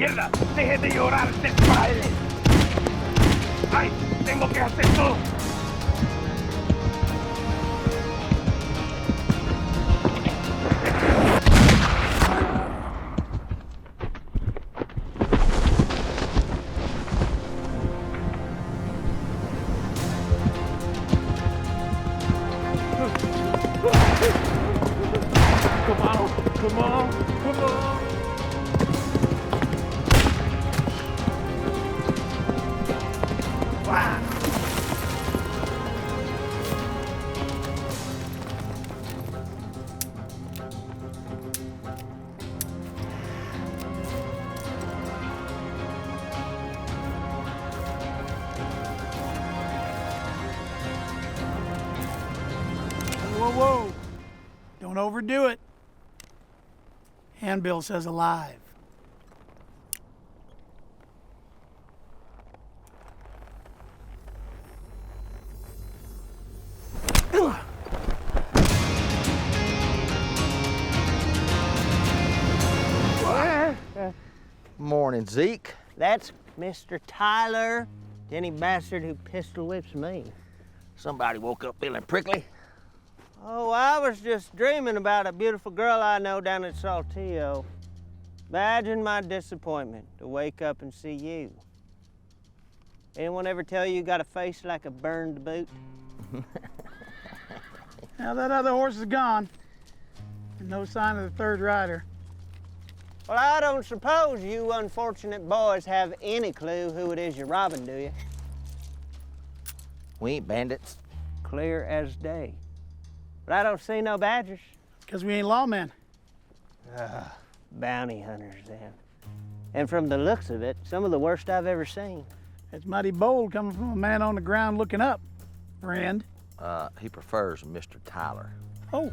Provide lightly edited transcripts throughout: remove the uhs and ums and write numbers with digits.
¡Mierda! ¡Deje de llorar, desmadre! ¡Ay! ¡Tengo que hacer todo! Come on! Wow. Whoa. Don't overdo it. Handbill says alive. Morning, Zeke. That's Mr. Tyler, any bastard who pistol whips me. Somebody woke up feeling prickly. Oh, I was just dreaming about a beautiful girl I know down at Saltillo. Imagine my disappointment to wake up and see you. Anyone ever tell you got a face like a burned boot? Now that other horse is gone. And no sign of the third rider. Well, I don't suppose you unfortunate boys have any clue who it is you're robbing, do you? We ain't bandits. Clear as day. But I don't see no badgers. Because we ain't lawmen. Bounty hunters, then. And from the looks of it, some of the worst I've ever seen. It's mighty bold coming from a man on the ground looking up, friend. He prefers Mr. Tyler. Oh,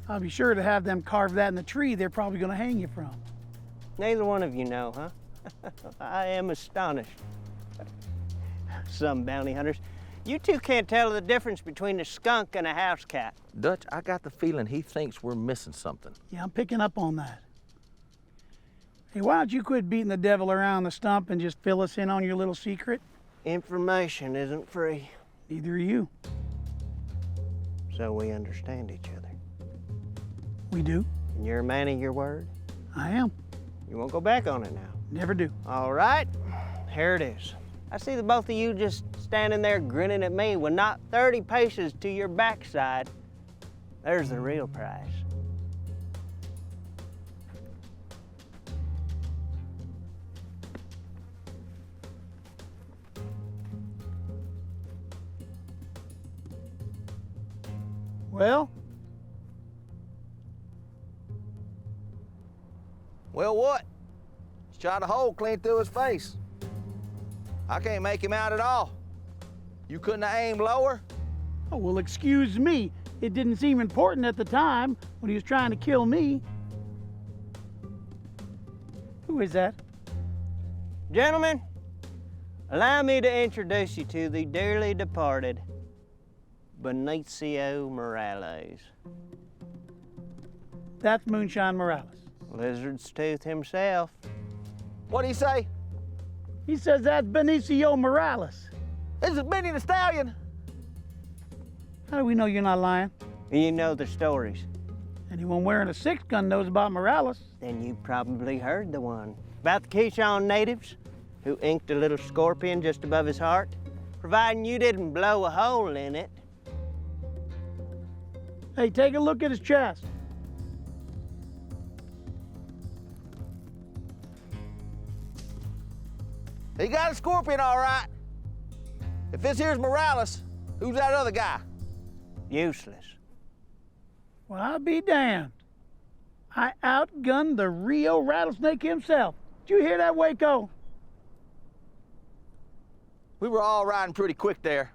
I'll be sure to have them carve that in the tree they're probably going to hang you from. Neither one of you know, huh? I am astonished. Some bounty hunters. You two can't tell the difference between a skunk and a house cat. Dutch, I got the feeling he thinks we're missing something. Yeah, I'm picking up on that. Hey, why don't you quit beating the devil around the stump and just fill us in on your little secret? Information isn't free. Neither are you. So we understand each other. We do. And you're a man of your word? I am. You won't go back on it now? Never do. All right, here it is. I see the both of you just standing there grinning at me when not 30 paces to your backside. There's the real prize. Well? Well, what? Shot a hole clean through his face. I can't make him out at all. You couldn't have aimed lower? Oh, well, excuse me. It didn't seem important at the time when he was trying to kill me. Who is that? Gentlemen, allow me to introduce you to the dearly departed Benicio Morales. That's Moonshine Morales. Lizard's Tooth himself. What'd he say? He says that's Benicio Morales. This is Benny the Stallion. How do we know you're not lying? You know the stories. Anyone wearing a six-gun knows about Morales. Then you probably heard the one about the Keyshawn natives who inked a little scorpion just above his heart, providing you didn't blow a hole in it. Hey, take a look at his chest. He got a scorpion, all right. If this here's Morales, who's that other guy? Useless. Well, I'll be damned. I outgunned the Rio rattlesnake himself. Did you hear that, Waco? We were all riding pretty quick there.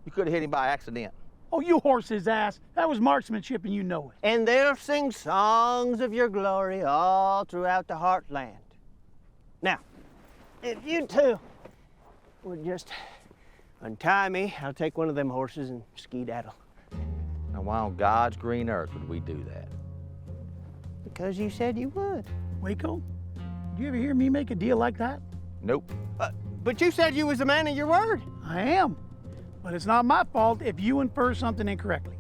You could have hit him by accident. Oh, you horse's ass. That was marksmanship and you know it. And they'll sing songs of your glory all throughout the heartland. Now, if you two would just untie me, I'll take one of them horses and skedaddle. Now, why on God's green earth would we do that? Because you said you would. Waco, Did you ever hear me make a deal like that? Nope. But you said you was a man of your word. I am. But it's not my fault if you infer something incorrectly.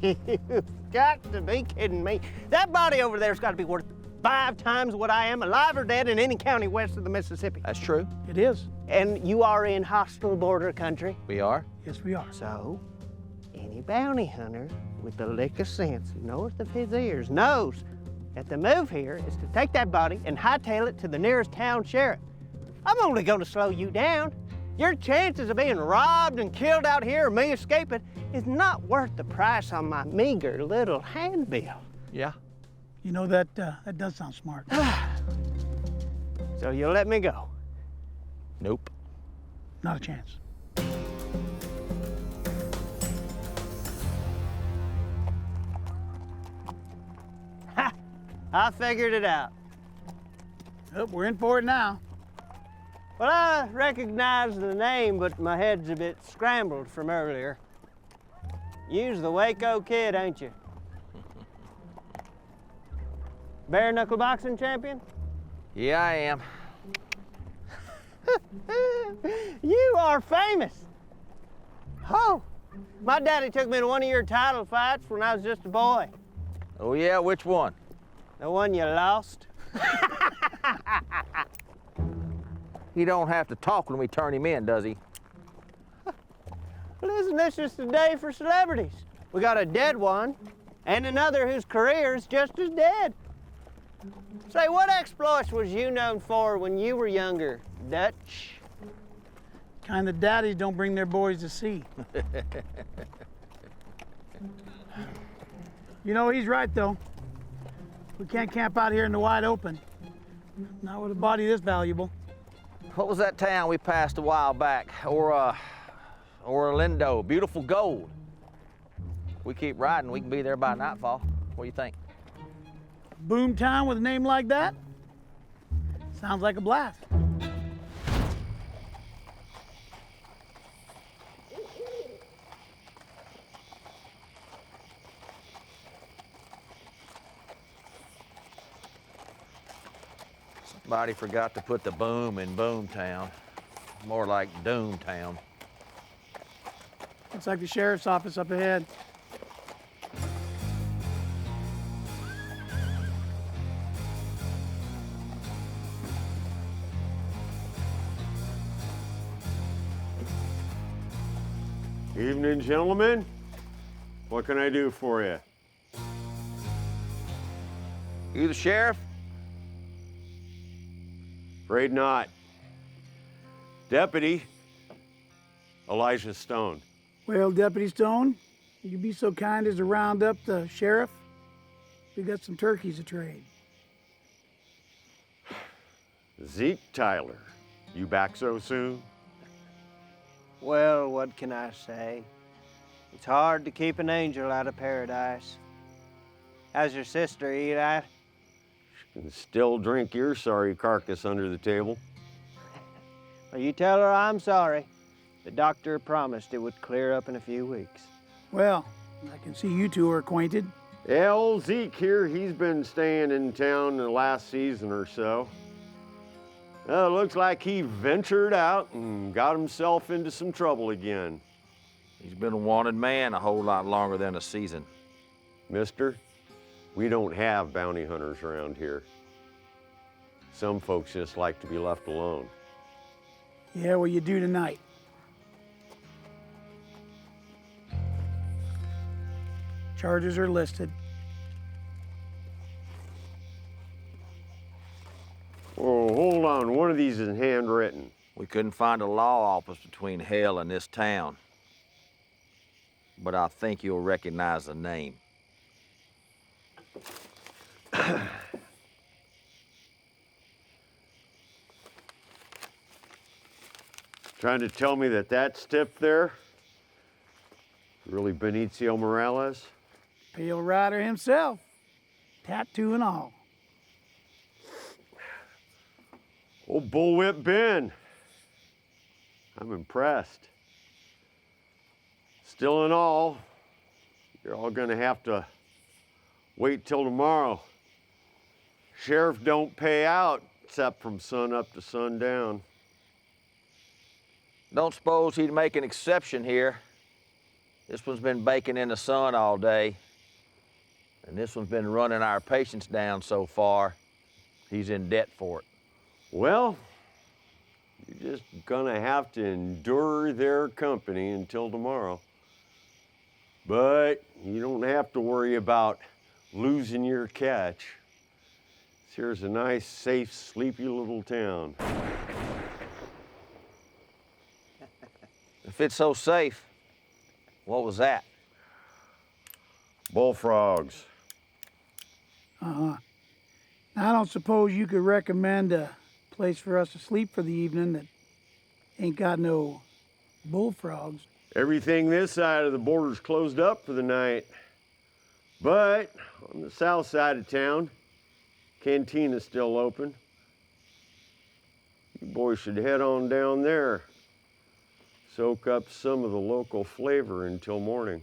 You've got to be kidding me. That body over there's got to be worth 5 times what I am, alive or dead, in any county west of the Mississippi. That's true. It is. And you are in hostile border country. We are. Yes, we are. So, any bounty hunter with a lick of sense north of his ears knows that the move here is to take that body and hightail it to the nearest town sheriff. I'm only going to slow you down. Your chances of being robbed and killed out here or me escaping is not worth the price on my meager little handbill. Yeah. You know, that does sound smart. So you'll let me go? Nope. Not a chance. Ha! I figured it out. Oh, we're in for it now. Well, I recognize the name, but my head's a bit scrambled from earlier. You's the Waco Kid, ain't you? Bare knuckle boxing champion? Yeah, I am. You are famous. Oh, my daddy took me to one of your title fights when I was just a boy. Oh, yeah? Which one? The one you lost. He don't have to talk when we turn him in, does he? Well, isn't this just a day for celebrities? We got a dead one and another whose career is just as dead. Say, what exploits was you known for when you were younger, Dutch? Kind of daddies don't bring their boys to sea. You know, he's right, though. We can't camp out here in the wide open. Not with a body this valuable. What was that town we passed a while back? Oro Lindo, beautiful gold. We keep riding, we can be there by nightfall. What do you think? Boomtown with a name like that? Sounds like a blast. Somebody forgot to put the boom in Boomtown. More like Doomtown. Looks like the sheriff's office up ahead. Evening, gentlemen. What can I do for you? You the sheriff? Afraid not. Deputy Elijah Stone. Well, Deputy Stone, you be so kind as to round up the sheriff? We got some turkeys to trade. Zeke Tyler. You back so soon? Well, what can I say? It's hard to keep an angel out of paradise. How's your sister, Eli? She can still drink your sorry carcass under the table. Well, you tell her I'm sorry. The doctor promised it would clear up in a few weeks. Well, I can see you two are acquainted. Yeah, old Zeke here, he's been staying in town the last season or so. Well, it looks like he ventured out and got himself into some trouble again. He's been a wanted man a whole lot longer than a season. Mister, we don't have bounty hunters around here. Some folks just like to be left alone. Yeah, well, you do tonight. Charges are listed. Oh, hold on. One of these is handwritten. We couldn't find a law office between hell and this town. But I think you'll recognize the name. Trying to tell me that stiff there really Benicio Morales? Pale Rider himself. Tattoo and all. Old Bullwhip Ben. I'm impressed. Still in all, you're all gonna have to wait till tomorrow. Sheriff don't pay out except from sun up to sundown. Don't suppose he'd make an exception here. This one's been baking in the sun all day, and this one's been running our patience down so far. He's in debt for it. Well, you're just gonna have to endure their company until tomorrow. But you don't have to worry about losing your catch. Here's a nice, safe, sleepy little town. If it's so safe, what was that? Bullfrogs. Uh-huh. I don't suppose you could recommend a place for us to sleep for the evening that ain't got no bullfrogs. Everything this side of the border's closed up for the night. But on the south side of town, cantina's still open. You boys should head on down there. Soak up some of the local flavor until morning.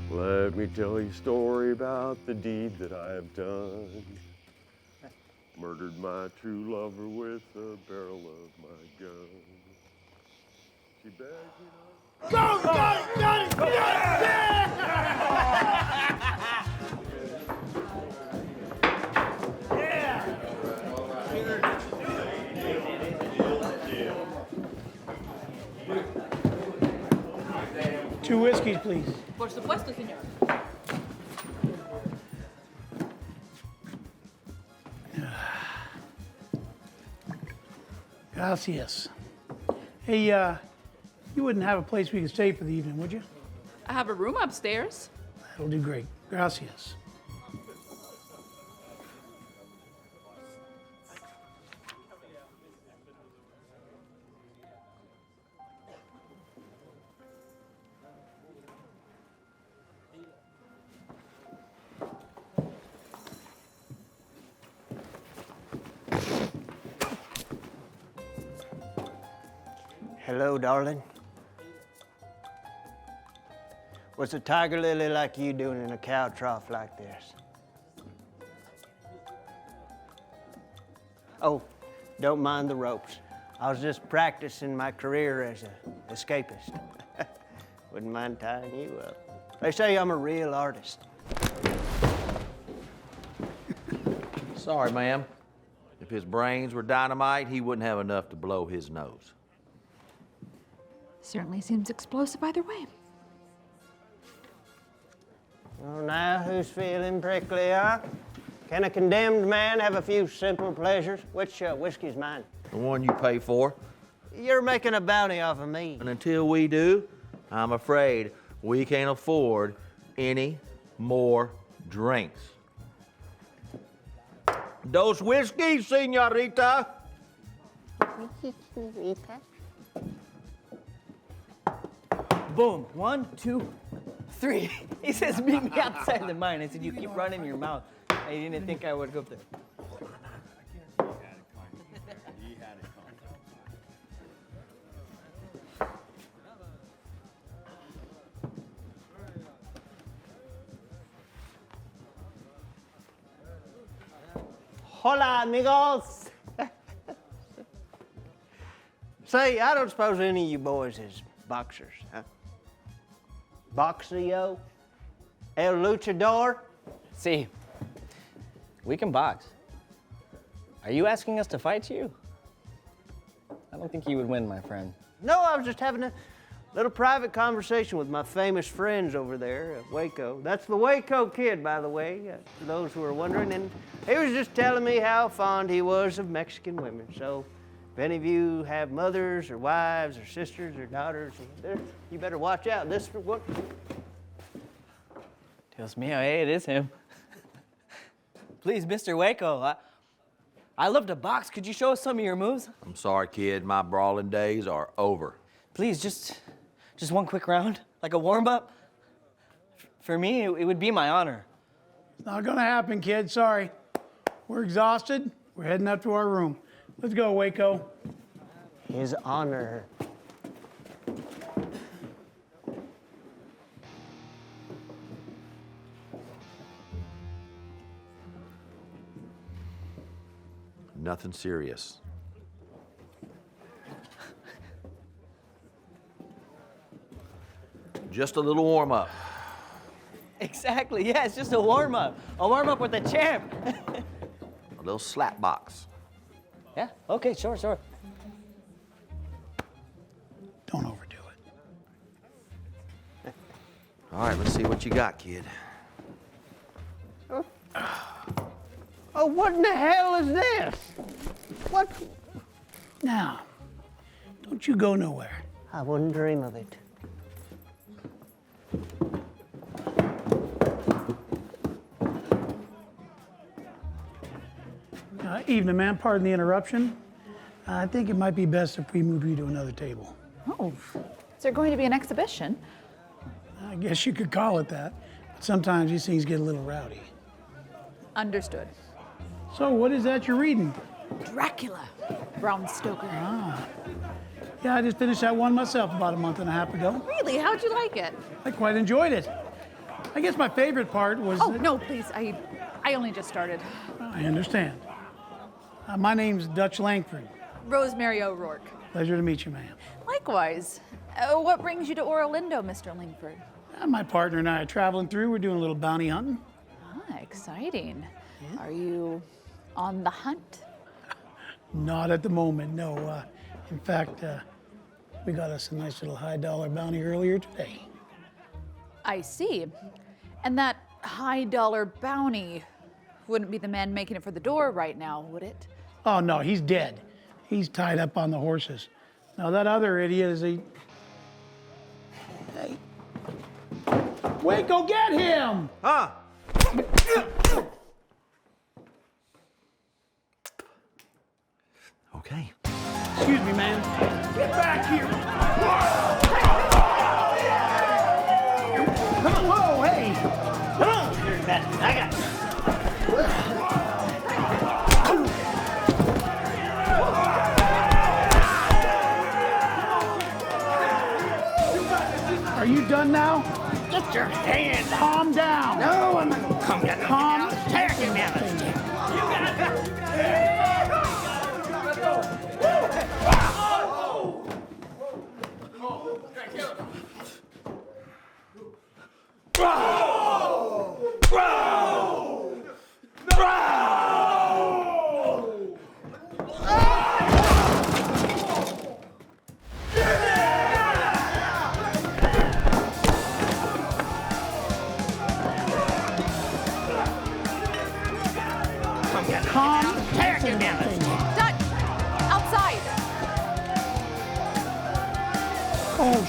Let me tell you a story about the deed that I have done. Murdered my true lover with the barrel of my gun. She begged me not. Go! Got it! Got it! Two whiskeys, please. Por supuesto, señor. Gracias. Hey, you wouldn't have a place we could stay for the evening, would you? I have a room upstairs. That'll do great. Gracias. Hello, darling. What's a tiger lily like you doing in a cow trough like this? Oh, don't mind the ropes. I was just practicing my career as an escapist. Wouldn't mind tying you up. They say I'm a real artist. Sorry, ma'am. If his brains were dynamite, he wouldn't have enough to blow his nose. Certainly seems explosive either way. Well, now who's feeling prickly, huh? Can a condemned man have a few simple pleasures? Which whiskey's mine? The one you pay for. You're making a bounty off of me. And until we do, I'm afraid we can't afford any more drinks. Dos whiskeys, señorita. Boom. 1, 2, 3. He says, meet me outside the mine. I said, you keep running your mouth. I didn't think I would go up there. Hola, amigos. Say, I don't suppose any of you boys is boxers, huh? Boxeo? El luchador? See, we can box. Are you asking us to fight you? I don't think you would win, my friend. No, I was just having a little private conversation with my famous friends over there at Waco. That's the Waco Kid, by the way, for those who are wondering. And he was just telling me how fond he was of Mexican women. So if any of you have mothers or wives or sisters or daughters, you better watch out. This what? Dios mío, hey, it is him. Please, Mr. Waco, I love to box. Could you show us some of your moves? I'm sorry, kid. My brawling days are over. Please, just one quick round, like a warm-up. For me, it would be my honor. It's not gonna happen, kid. Sorry. We're exhausted. We're heading up to our room. Let's go, Waco. His honor. Nothing serious. Just a little warm-up. Exactly, yeah, it's just a warm-up. A warm-up with the champ. A little slap box. Yeah, okay, sure. Don't overdo it. All right, let's see what you got, kid. Oh, what in the hell is this? What? Now, don't you go nowhere. I wouldn't dream of it. Evening, ma'am. Pardon the interruption. I think it might be best if we move you to another table. Oh, is there going to be an exhibition? I guess you could call it that. But sometimes these things get a little rowdy. Understood. So, what is that you're reading? Dracula, Bram Stoker. Yeah, I just finished that one myself about a month and a half ago. Really? How'd you like it? I quite enjoyed it. I guess my favorite part was... Oh, no, please. I only just started. I understand. My name's Dutch Langford. Rosemary O'Rourke. Pleasure to meet you, ma'am. Likewise. What brings you to Oro Lindo, Mr. Langford? My partner and I are traveling through. We're doing a little bounty hunting. Ah, exciting. Are you on the hunt? Not at the moment, no. In fact, we got us a nice little high-dollar bounty earlier today. I see. And that high-dollar bounty wouldn't be the man making it for the door right now, would it? Oh, no, he's dead. He's tied up on the horses. Now, that other idiot is a... Hey. Wait, go get him! Huh? Okay. Excuse me, man. Get back here! Come on, whoa, hey! Come on! I got you. Are you done now? Get your hands up. Calm down. No, I'm not gonna calm down. Calm Tear him down. You got Calm. tear him down. Dutch! Outside! Oh,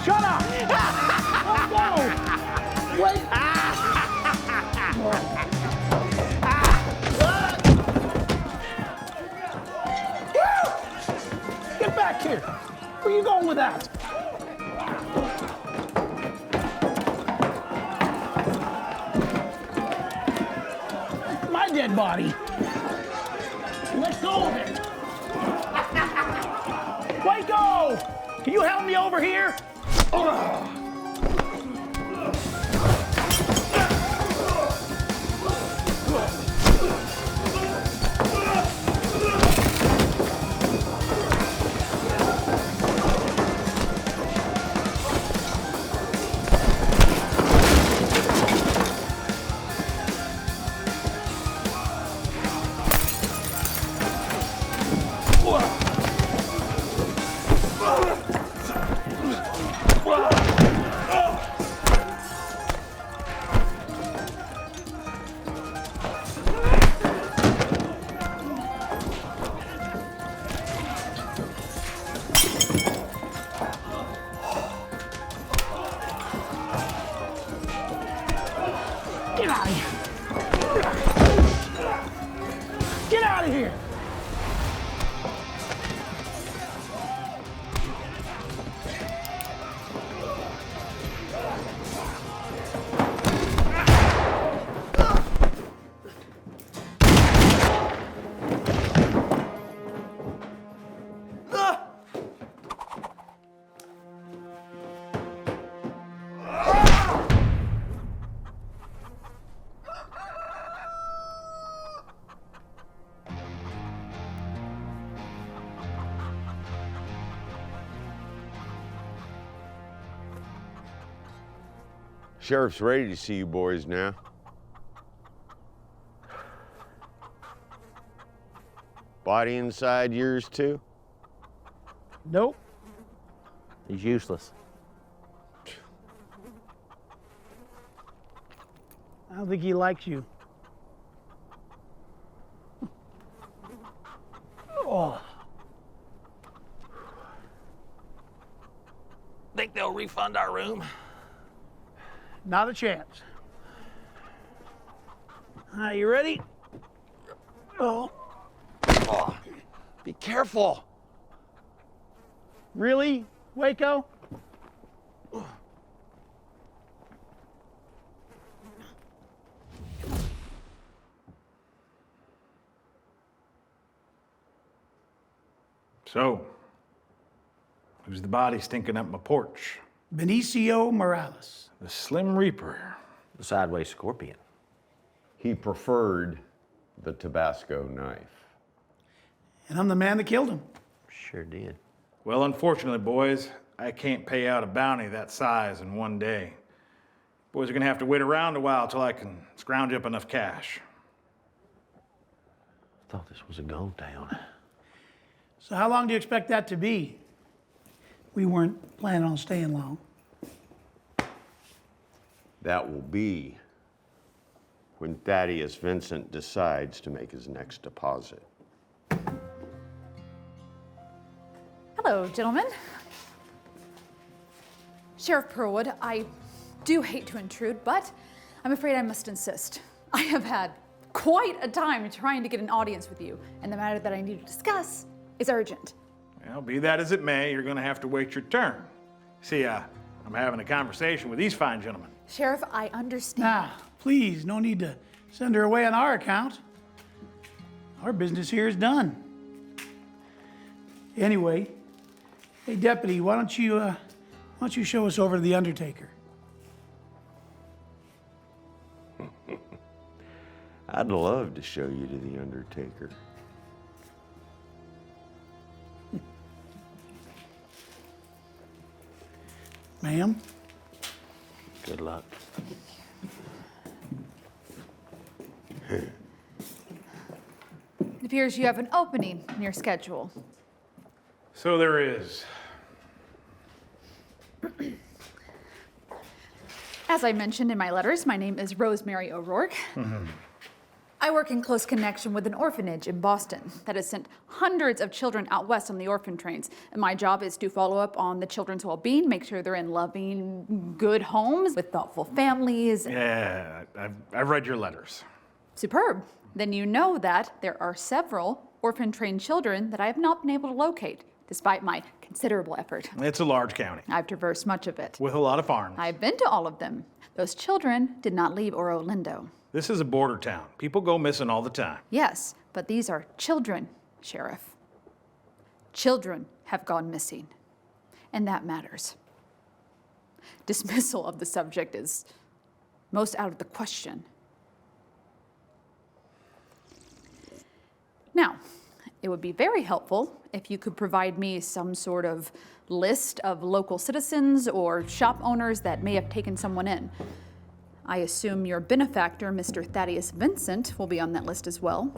shut up! Oh, no! Wait! Get back here! Where you going with that? My dead body. Let go of it. Wait, go! Can you help me over here? Get out of here! Get out of here! Sheriff's ready to see you boys now. Body inside yours too? Nope. He's useless. I don't think he likes you. Oh. Think they'll refund our room? Not a chance. You ready? Oh. Oh, be careful. Really, Waco? So, who's the body stinking up my porch? Benicio Morales. The Slim Reaper. The sideways scorpion. He preferred the Tabasco knife. And I'm the man that killed him. Sure did. Well, unfortunately, boys, I can't pay out a bounty that size in one day. Boys are gonna have to wait around a while till I can scrounge up enough cash. I thought this was a gold town. So how long do you expect that to be? We weren't planning on staying long. That will be when Thaddeus Vincent decides to make his next deposit. Hello, gentlemen. Sheriff Purwood, I do hate to intrude, but I'm afraid I must insist. I have had quite a time trying to get an audience with you, and the matter that I need to discuss is urgent. Well, be that as it may, you're gonna have to wait your turn. See, I'm having a conversation with these fine gentlemen. Sheriff, I understand. Nah, please, no need to send her away on our account. Our business here is done. Anyway, hey deputy, why don't you show us over to the Undertaker? I'd love to show you to the Undertaker. Ma'am? Good luck. It appears you have an opening in your schedule. So there is. As I mentioned in my letters, my name is Rosemary O'Rourke. I work in close connection with an orphanage in Boston that has sent hundreds of children out west on the orphan trains. And my job is to follow up on the children's well-being, make sure they're in loving, good homes with thoughtful families. Yeah, I've read your letters. Superb. Then you know that there are several orphan-trained children that I have not been able to locate, despite my considerable effort. It's a large county I've traversed much of it. with a lot of farms. I've been to all of them. Those children did not leave Oro Lindo. This is a border town. People go missing all the time. Yes, but these are children, Sheriff. Children have gone missing, and that matters. Dismissal of the subject is most out of the question. Now, it would be very helpful if you could provide me some sort of list of local citizens or shop owners that may have taken someone in. I assume your benefactor, Mr. Thaddeus Vincent, will be on that list as well.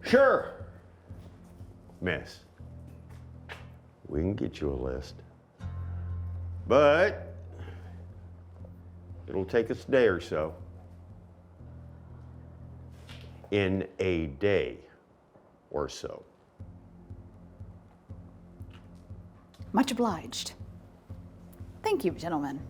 Sure, miss. We can get you a list. But it'll take us a day or so. In a day or so. Much obliged. Thank you, gentlemen.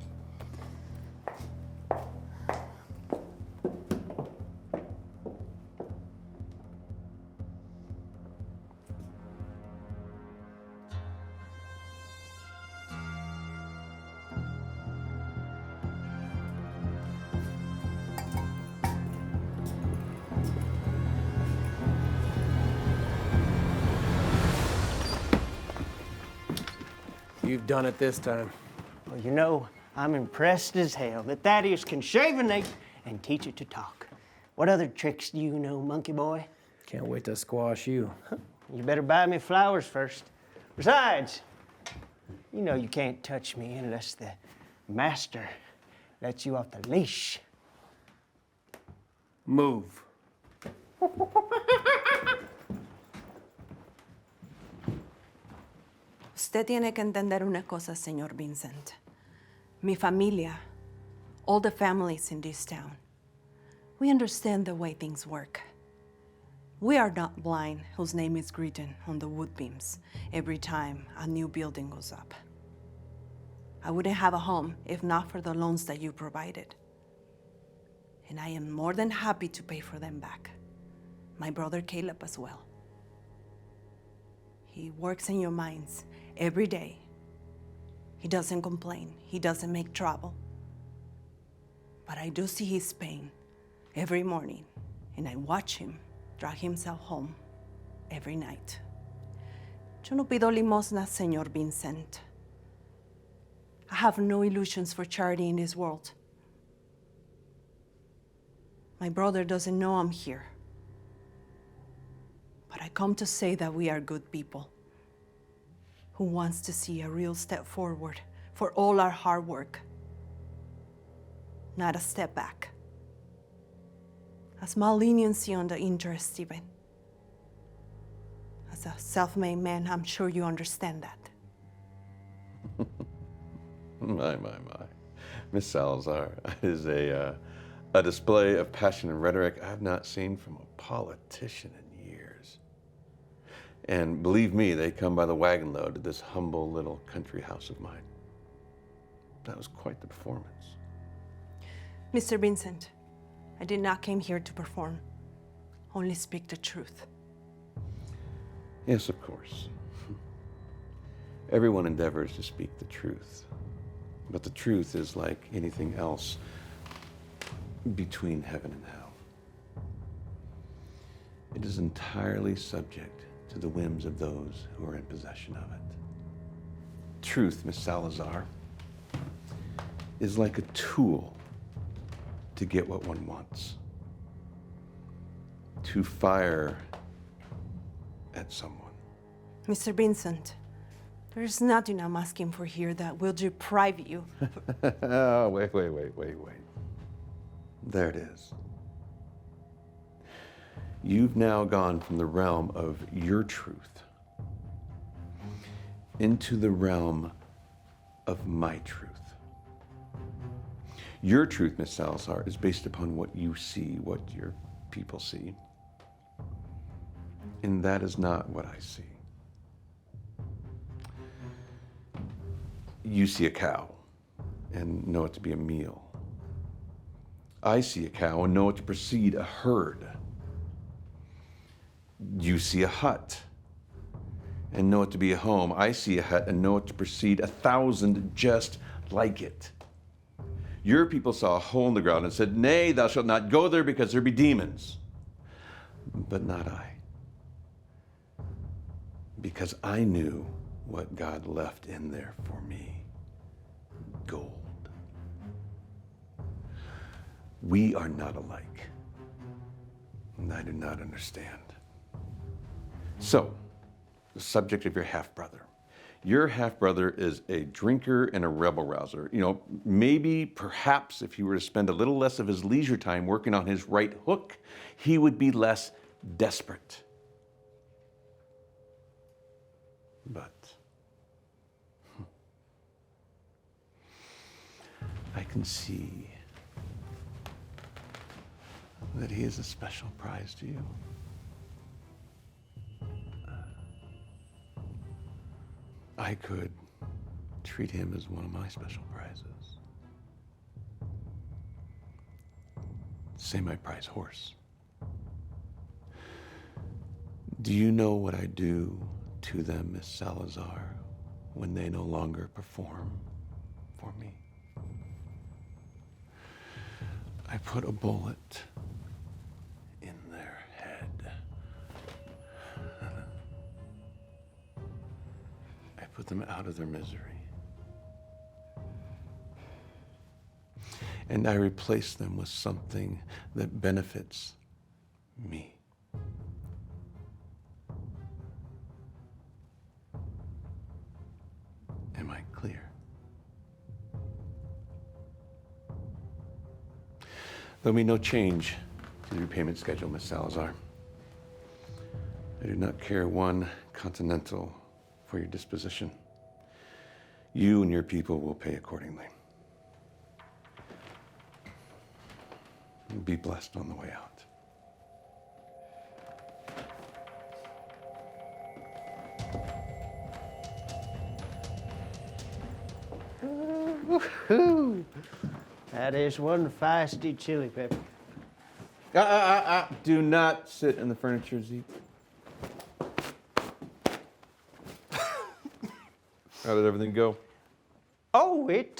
You've done it this time. Well, you know, I'm impressed as hell that Thaddeus can shave an ape and teach it to talk. What other tricks do you know, monkey boy? Can't wait to squash you. You better buy me flowers first. Besides, you know you can't touch me unless the master let you off the leash. Move. Usted tiene que entender una cosa, señor Vincent. Mi familia, all the families in this town, we understand the way things work. We are not blind whose name is written on the wood beams every time a new building goes up. I wouldn't have a home if not for the loans that you provided. And I am more than happy to pay for them back. My brother Caleb as well. He works in your mines every day. He doesn't complain. He doesn't make trouble. But I do see his pain every morning, and I watch him drag himself home every night. Yo no pido limosnas, señor Vincent. I have no illusions for charity in this world. My brother doesn't know I'm here. But I come to say that we are good people who wants to see a real step forward for all our hard work, not a step back. A small leniency on the interest even. As a self-made man, I'm sure you understand that. My. Miss Salazar is a display of passion and rhetoric I've not seen from a politician in years. And believe me, they come by the wagon load to this humble little country house of mine. That was quite the performance. Mr. Vincent, I did not come here to perform, only speak the truth. Yes, of course. Everyone endeavors to speak the truth. But the truth is like anything else between heaven and hell. It is entirely subject to the whims of those who are in possession of it. Truth, Miss Salazar, is like a tool to get what one wants. To fire at someone. Mr. Vincent, there's nothing I'm asking for here that will deprive you. Oh, wait. There it is. You've now gone from the realm of your truth into the realm of my truth. Your truth, Miss Salazar, is based upon what you see, what your people see. And that is not what I see. You see a cow and know it to be a meal. I see a cow and know it to precede a herd. You see a hut and know it to be a home. I see a hut and know it to precede 1,000 just like it. Your people saw a hole in the ground and said, "Nay, thou shalt not go there because there be demons." But not I. Because I knew what God left in there for me. Gold. We are not alike. And I do not understand. So, the subject of your half-brother. Your half-brother is a drinker and a rebel-rouser. You know, maybe, perhaps, if he were to spend a little less of his leisure time working on his right hook, he would be less desperate. But I can see that he is a special prize to you. I could treat him as one of my special prizes. Say my prize horse. Do you know what I do to them, Miss Salazar, when they no longer perform for me? I put a bullet in their head. I put them out of their misery. And I replace them with something that benefits me. Am I clear? There'll be no change to the repayment schedule, Miss Salazar. I do not care one continental for your disposition. You and your people will pay accordingly. Be blessed on the way out. Woo-hoo. That is one feisty chili pepper. Do not sit in the furniture, Zeke. How did everything go? Oh, it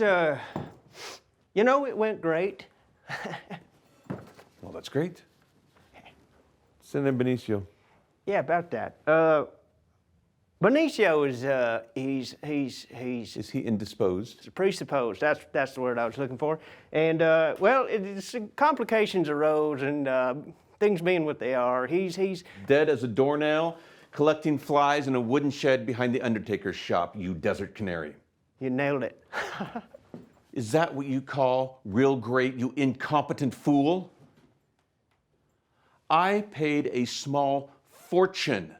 went great. Well, that's great. Send in Benicio. Yeah, about that. Benicio is, Is he indisposed? presupposed. That's the word I was looking for. And, complications arose and things being what they are. He's Dead as a doornail, collecting flies in a wooden shed behind the undertaker's shop, you desert canary. You nailed it. Is that what you call real great, you incompetent fool? I paid a small fortune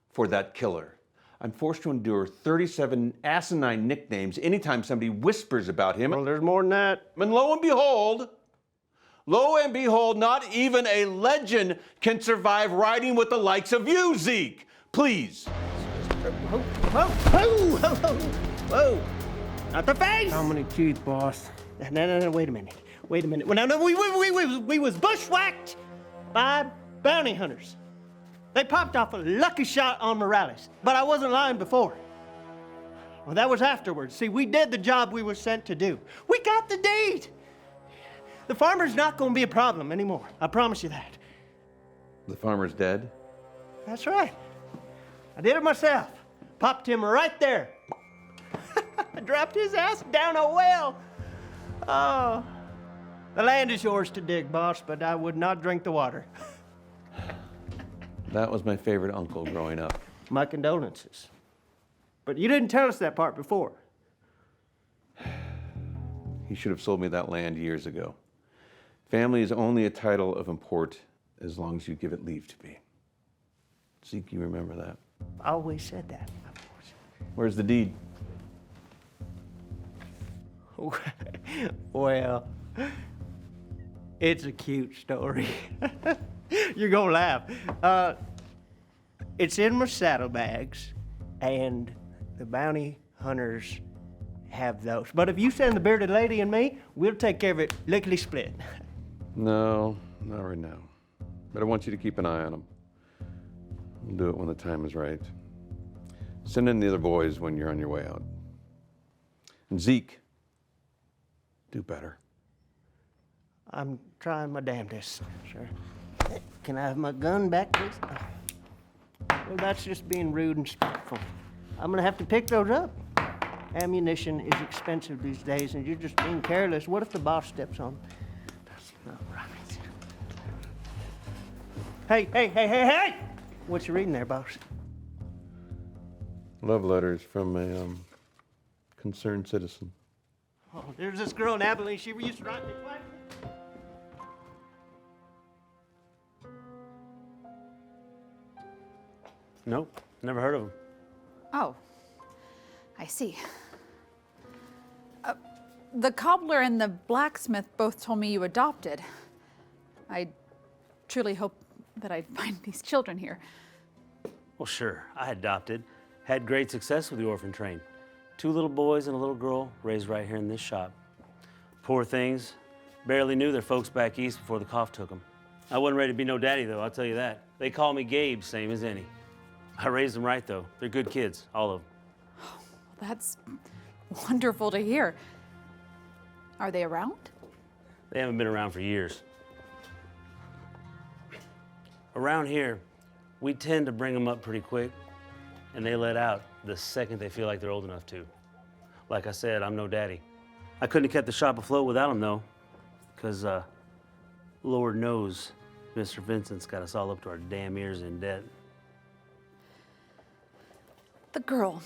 for that killer. I'm forced to endure 37 asinine nicknames anytime somebody whispers about him. Well, there's more than that. And lo and behold, not even a legend can survive riding with the likes of you, Zeke. Please. Whoa. Not the face! How many teeth, boss? No, wait a minute. Well, no, we was bushwhacked by bounty hunters. They popped off a lucky shot on Morales, but I wasn't lying before. Well, that was afterwards. See, we did the job we were sent to do. We got the deed. The farmer's not going to be a problem anymore. I promise you that. The farmer's dead? That's right. I did it myself. Popped him right there. I dropped his ass down a well. Oh, the land is yours to dig, boss, but I would not drink the water. That was my favorite uncle growing up. My condolences. But you didn't tell us that part before. He should have sold me that land years ago. Family is only a title of import as long as you give it leave to be. Zeke, you remember that? I always said that, of course. Where's the deed? Well, it's a cute story. You're gonna laugh. It's in my saddlebags, and the bounty hunters have those. But if you send the bearded lady and me, we'll take care of it lickety-split. No, not right now. But I want you to keep an eye on him. We'll do it when the time is right. Send in the other boys when you're on your way out. And Zeke, do better. I'm trying my damnedest, sir. Can I have my gun back, please? Well, that's just being rude and spiteful. I'm gonna have to pick those up. Ammunition is expensive these days, and you're just being careless. What if the boss steps on? That's not right. Hey! What you reading there, boss? Love letters from a concerned citizen. Oh, there's this girl in Abilene. She used to write me quietly. Nope, never heard of him. Oh, I see. The cobbler and the blacksmith both told me you adopted. I truly hope that I find these children here. Well, sure, I adopted. Had great success with the orphan train. 2 little boys and a little girl raised right here in this shop. Poor things, barely knew their folks back east before the cough took them. I wasn't ready to be no daddy, though, I'll tell you that. They call me Gabe, same as any. I raised them right, though. They're good kids, all of them. Oh, that's wonderful to hear. Are they around? They haven't been around for years. Around here, we tend to bring them up pretty quick, and they let out the second they feel like they're old enough to. Like I said, I'm no daddy. I couldn't have kept the shop afloat without them, though, because Lord knows Mr. Vincent's got us all up to our damn ears in debt. The girl.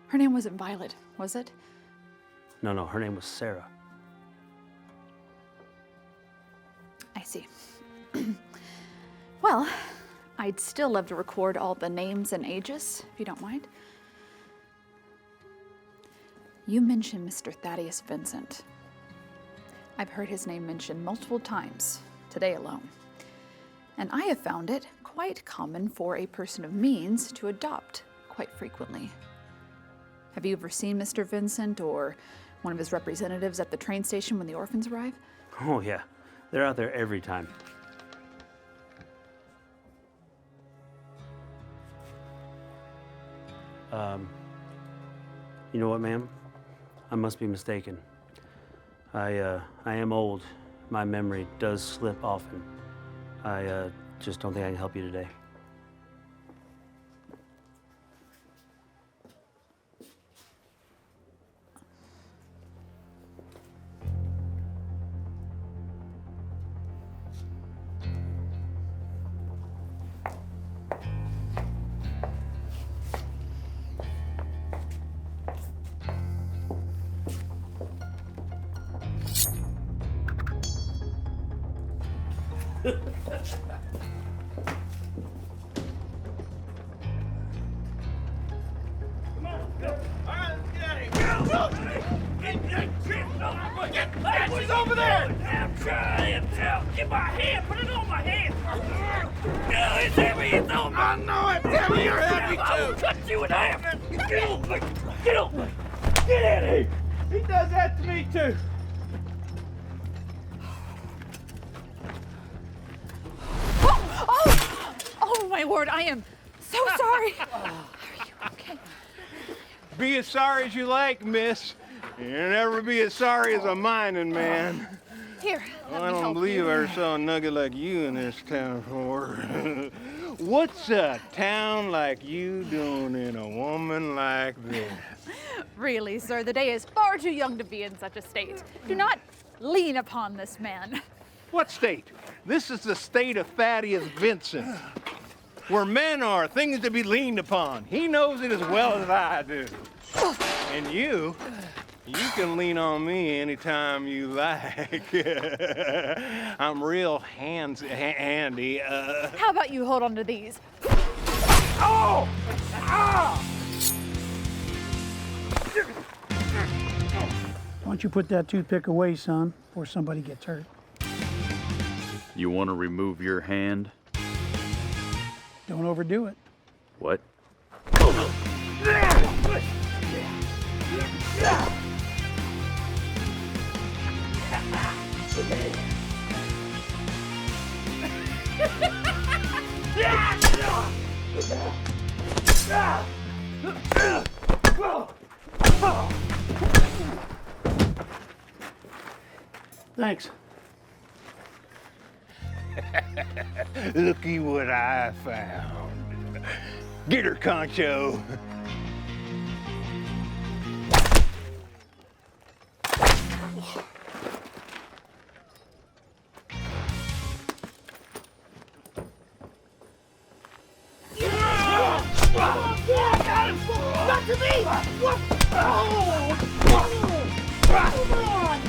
Her name wasn't Violet, was it? No, her name was Sarah. see. Well, I'd still love to record all the names and ages, if you don't mind. You mentioned Mr. Thaddeus Vincent. I've heard his name mentioned multiple times, today alone. And I have found it quite common for a person of means to adopt quite frequently. Have you ever seen Mr. Vincent or one of his representatives at the train station when the orphans arrive? Oh, yeah. They're out there every time. You know what, ma'am? I must be mistaken. I am old. My memory does slip often. I just don't think I can help you today. What's over there? I'm trying to get my hand. Put it on my hand. No, it's heavy. It's on me. I know it's heavy. You're heavy too. I will cut you in half. Get over. Get over. Get in here. He does that to me too. Oh my word, I am so sorry. Are you okay? Be as sorry as you like, miss. You'll never be as sorry as a mining man. Here, let me I don't help believe you. I ever saw a nugget like you in this town before. What's a town like you doing in a woman like this? Really, sir, the day is far too young to be in such a state. Do not lean upon this man. What state? This is the state of Thaddeus Vincent, where men are things to be leaned upon. He knows it as well as I do. And you can lean on me anytime you like. I'm real handy. How about you hold on to these? Oh! Ah! Why don't you put that toothpick away, son, before somebody gets hurt? You want to remove your hand? Don't overdo it. What? Thanks. Looky what I found. Get her, Concho. Not to me! Oh! Come on!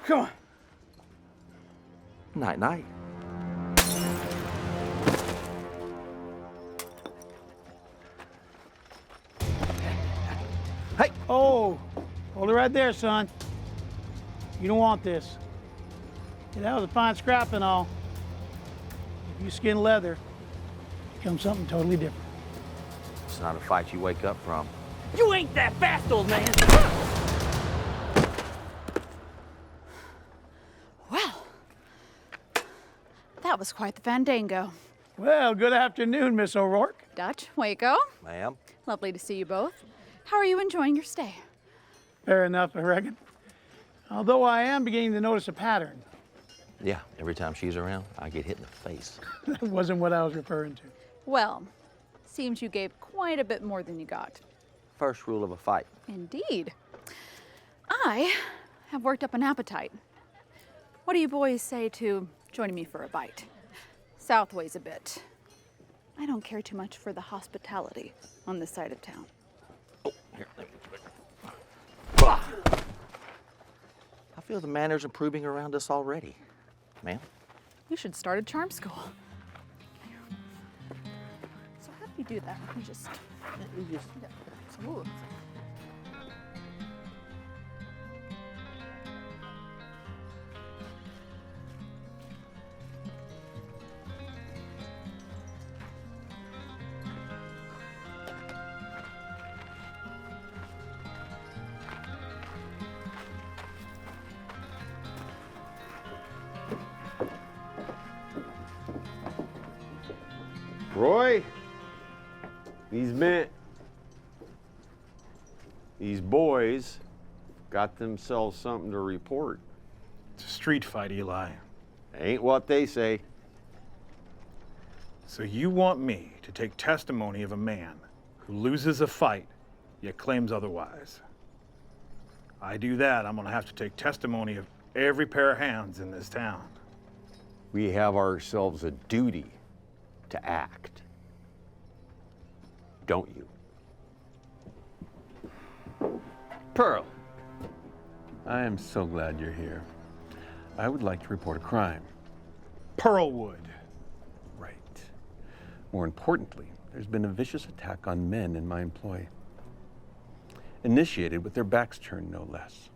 Come on. Night, night. Hey! Oh, hold it right there, son. You don't want this. Yeah, that was a fine scrap and all. If you skin leather, it becomes something totally different. It's not a fight you wake up from. You ain't that fast, old man. Well, that was quite the fandango. Well, good afternoon, Miss O'Rourke. Dutch, Waco. Ma'am? Lovely to see you both. How are you enjoying your stay? Fair enough, I reckon. Although I am beginning to notice a pattern. Yeah, every time she's around, I get hit in the face. That wasn't what I was referring to. Well, seems you gave quite a bit more than you got. First rule of a fight. Indeed. I have worked up an appetite. What do you boys say to joining me for a bite? Southways a bit. I don't care too much for the hospitality on this side of town. Oh, here, let me do it. Bah! I feel the manners improving around us already. Ma'am? You should start a charm school. So how do you do that? You just... Ooh. Roy, these boys got themselves something to report. It's a street fight, Eli. Ain't what they say. So you want me to take testimony of a man who loses a fight, yet claims otherwise? I do that, I'm gonna have to take testimony of every pair of hands in this town. We have ourselves a duty to act. Don't you? Pearl, I am so glad you're here. I would like to report a crime. Pearlwood. Right. More importantly, there's been a vicious attack on men in my employ. Initiated with their backs turned, no less.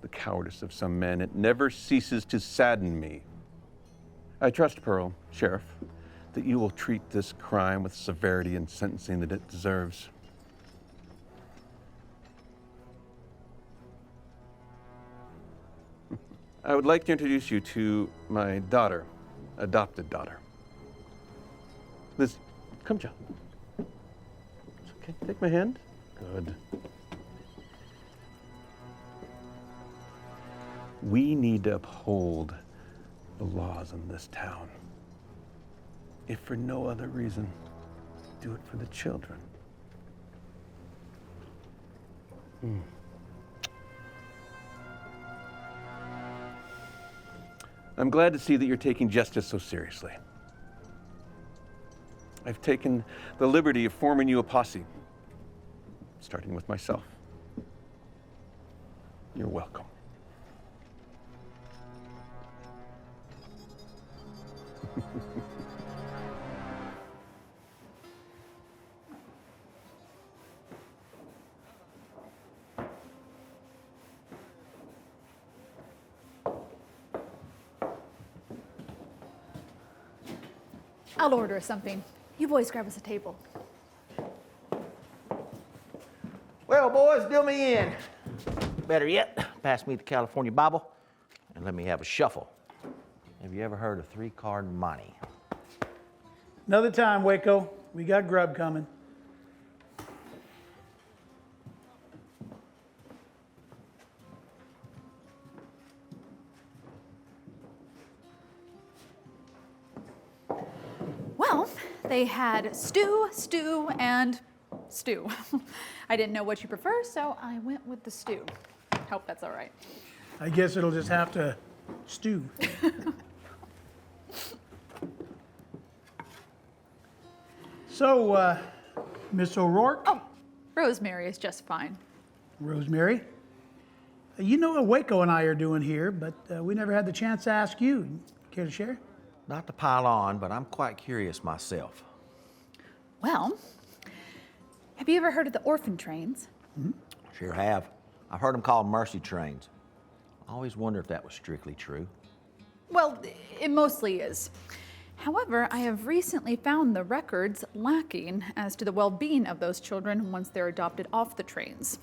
The cowardice of some men, it never ceases to sadden me. I trust, Pearl, Sheriff, that you will treat this crime with severity and sentencing that it deserves. I would like to introduce you to my daughter, adopted daughter. Lizzie, come, John. It's okay, take my hand. Good. We need to uphold the laws in this town. If for no other reason, do it for the children. I'm glad to see that you're taking justice so seriously. I've taken the liberty of forming you a posse, starting with myself. You're welcome. I'll order something. You boys grab us a table. Well, boys, deal me in. Better yet, pass me the California Bible and let me have a shuffle. Have you ever heard of three-card money? Another time, Waco. We got grub coming. Well, they had stew, and stew. I didn't know what you prefer, so I went with the stew. Hope that's all right. I guess it'll just have to stew. So, Miss O'Rourke? Oh, Rosemary is just fine. Rosemary? You know what Waco and I are doing here, but we never had the chance to ask you. Care to share? Not to pile on, but I'm quite curious myself. Well, have you ever heard of the orphan trains? Mm-hmm. Sure have. I've heard them called mercy trains. I always wonder if that was strictly true. Well, it mostly is. However, I have recently found the records lacking as to the well-being of those children once they're adopted off the trains.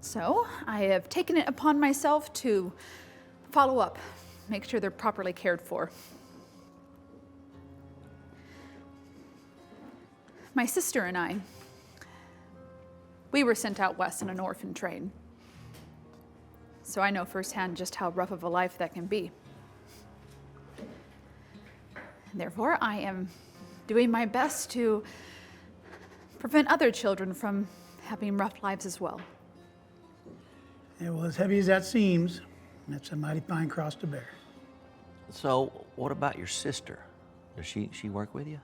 So I have taken it upon myself to follow up, make sure they're properly cared for. My sister and I, we were sent out west on an orphan train. So I know firsthand just how rough of a life that can be. Therefore, I am doing my best to prevent other children from having rough lives as well. Yeah, well, as heavy as that seems, that's a mighty fine cross to bear. So, what about your sister? Does she work with you?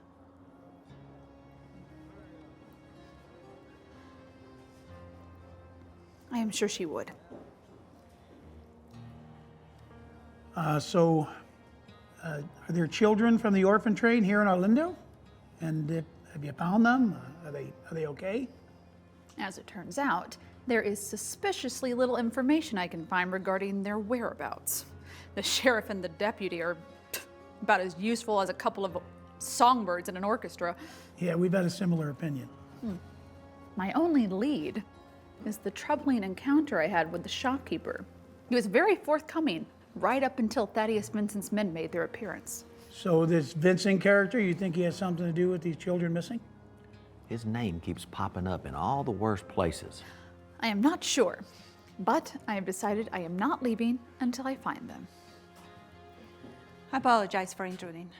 I am sure she would. Are there children from the orphan train here in Oro Lindo? And have you found them? Are they okay? As it turns out, there is suspiciously little information I can find regarding their whereabouts. The sheriff and the deputy are about as useful as a couple of songbirds in an orchestra. Yeah, we've had a similar opinion. My only lead is the troubling encounter I had with the shopkeeper. He was very forthcoming, right up until Thaddeus Vincent's men made their appearance. So this Vincent character, you think he has something to do with these children missing? His name keeps popping up in all the worst places. I am not sure, but I have decided I am not leaving until I find them. I apologize for intruding,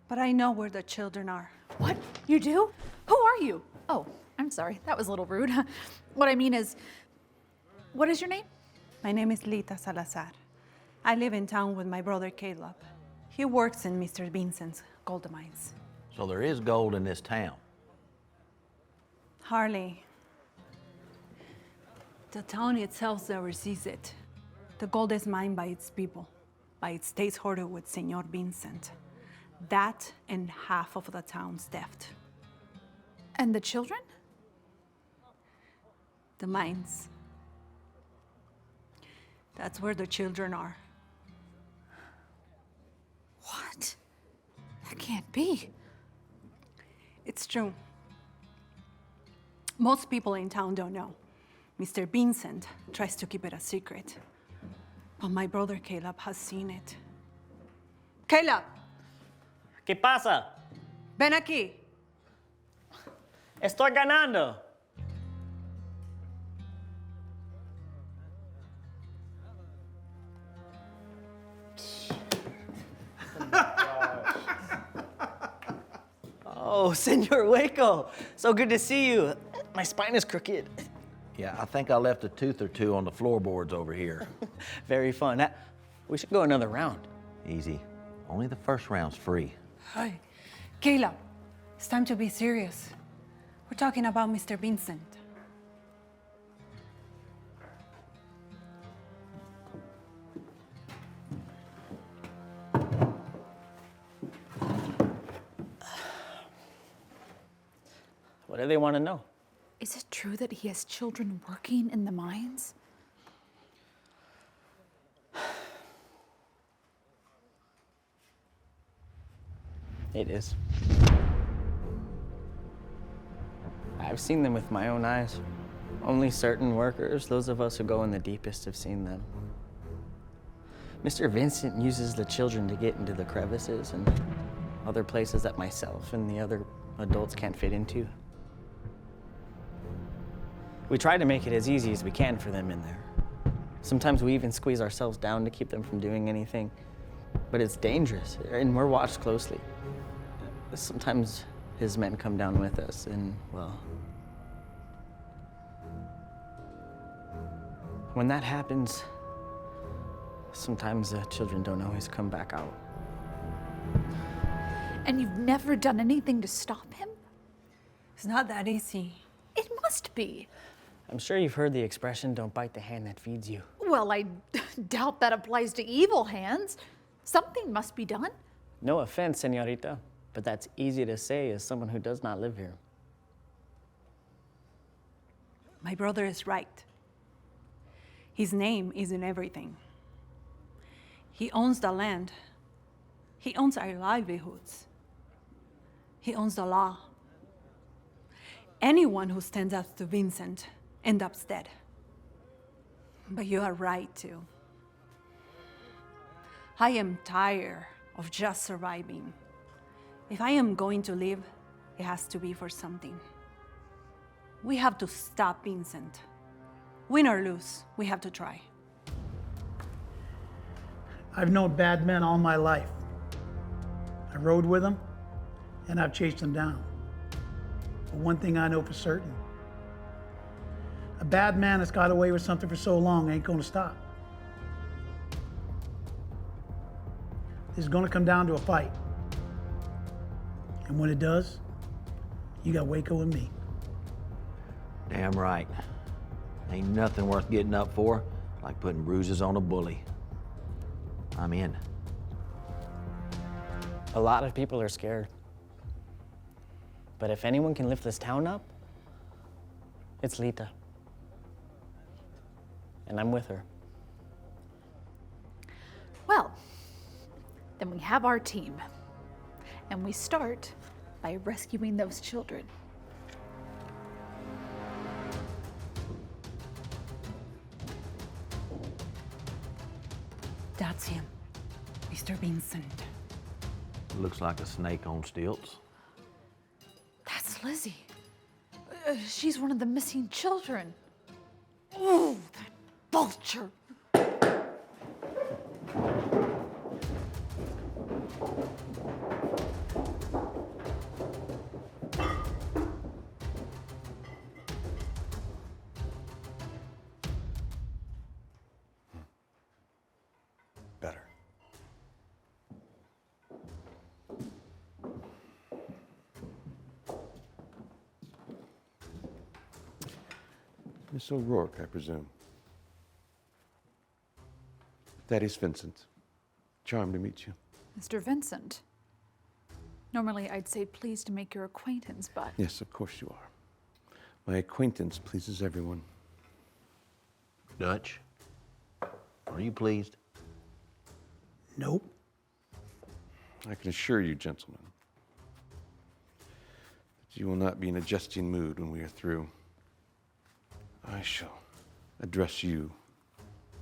but I know where the children are. What? You do? Who are you? Oh, I'm sorry. That was a little rude. What I mean is, what is your name? My name is Lita Salazar. I live in town with my brother Caleb. He works in Mr. Vincent's gold mines. So there is gold in this town. Hardly. The town itself never sees it. The gold is mined by its people, by its stateholder with Senor Vincent. That and half of the town's theft. And the children? The mines. That's where the children are. What? That can't be. It's true. Most people in town don't know. Mr. Vincent tries to keep it a secret. But my brother Caleb has seen it. Caleb! ¿Qué pasa? Ven aquí. Estoy ganando. Oh, Senor Waco. So good to see you. My spine is crooked. Yeah, I think I left a tooth or two on the floorboards over here. Very fun. We should go another round. Easy. Only the first round's free. Hi. Caleb, it's time to be serious. We're talking about Mr. Vincent. What do they want to know? Is it true that he has children working in the mines? It is. I've seen them with my own eyes. Only certain workers, those of us who go in the deepest, have seen them. Mr. Vincent uses the children to get into the crevices and other places that myself and the other adults can't fit into. We try to make it as easy as we can for them in there. Sometimes we even squeeze ourselves down to keep them from doing anything. But it's dangerous, and we're watched closely. Sometimes his men come down with us, and, well, when that happens, sometimes the children don't always come back out. And you've never done anything to stop him? It's not that easy. It must be. I'm sure you've heard the expression, don't bite the hand that feeds you. Well, I doubt that applies to evil hands. Something must be done. No offense, señorita, but that's easy to say as someone who does not live here. My brother is right. His name is in everything. He owns the land. He owns our livelihoods. He owns the law. Anyone who stands up to Vincent ends up dead. But you are right, too. I am tired of just surviving. If I am going to live, it has to be for something. We have to stop Vincent. Win or lose, we have to try. I've known bad men all my life. I rode with them, and I've chased them down. But one thing I know for certain, a bad man that's got away with something for so long ain't gonna stop. This is gonna come down to a fight. And when it does, you got Waco and me. Damn right. Ain't nothing worth getting up for like putting bruises on a bully. I'm in. A lot of people are scared. But if anyone can lift this town up, it's Lita. And I'm with her. Well, then we have our team. And we start by rescuing those children. That's him, Mr. Vincent. Looks like a snake on stilts. That's Lizzie. She's one of the missing children. Ooh, that vulture. Better. Miss O'Rourke, I presume. Daddy's Vincent. Charmed to meet you. Mr. Vincent. Normally I'd say pleased to make your acquaintance, but... Yes, of course you are. My acquaintance pleases everyone. Dutch, are you pleased? Nope. I can assure you, gentlemen, that you will not be in a jesting mood when we are through. I shall address you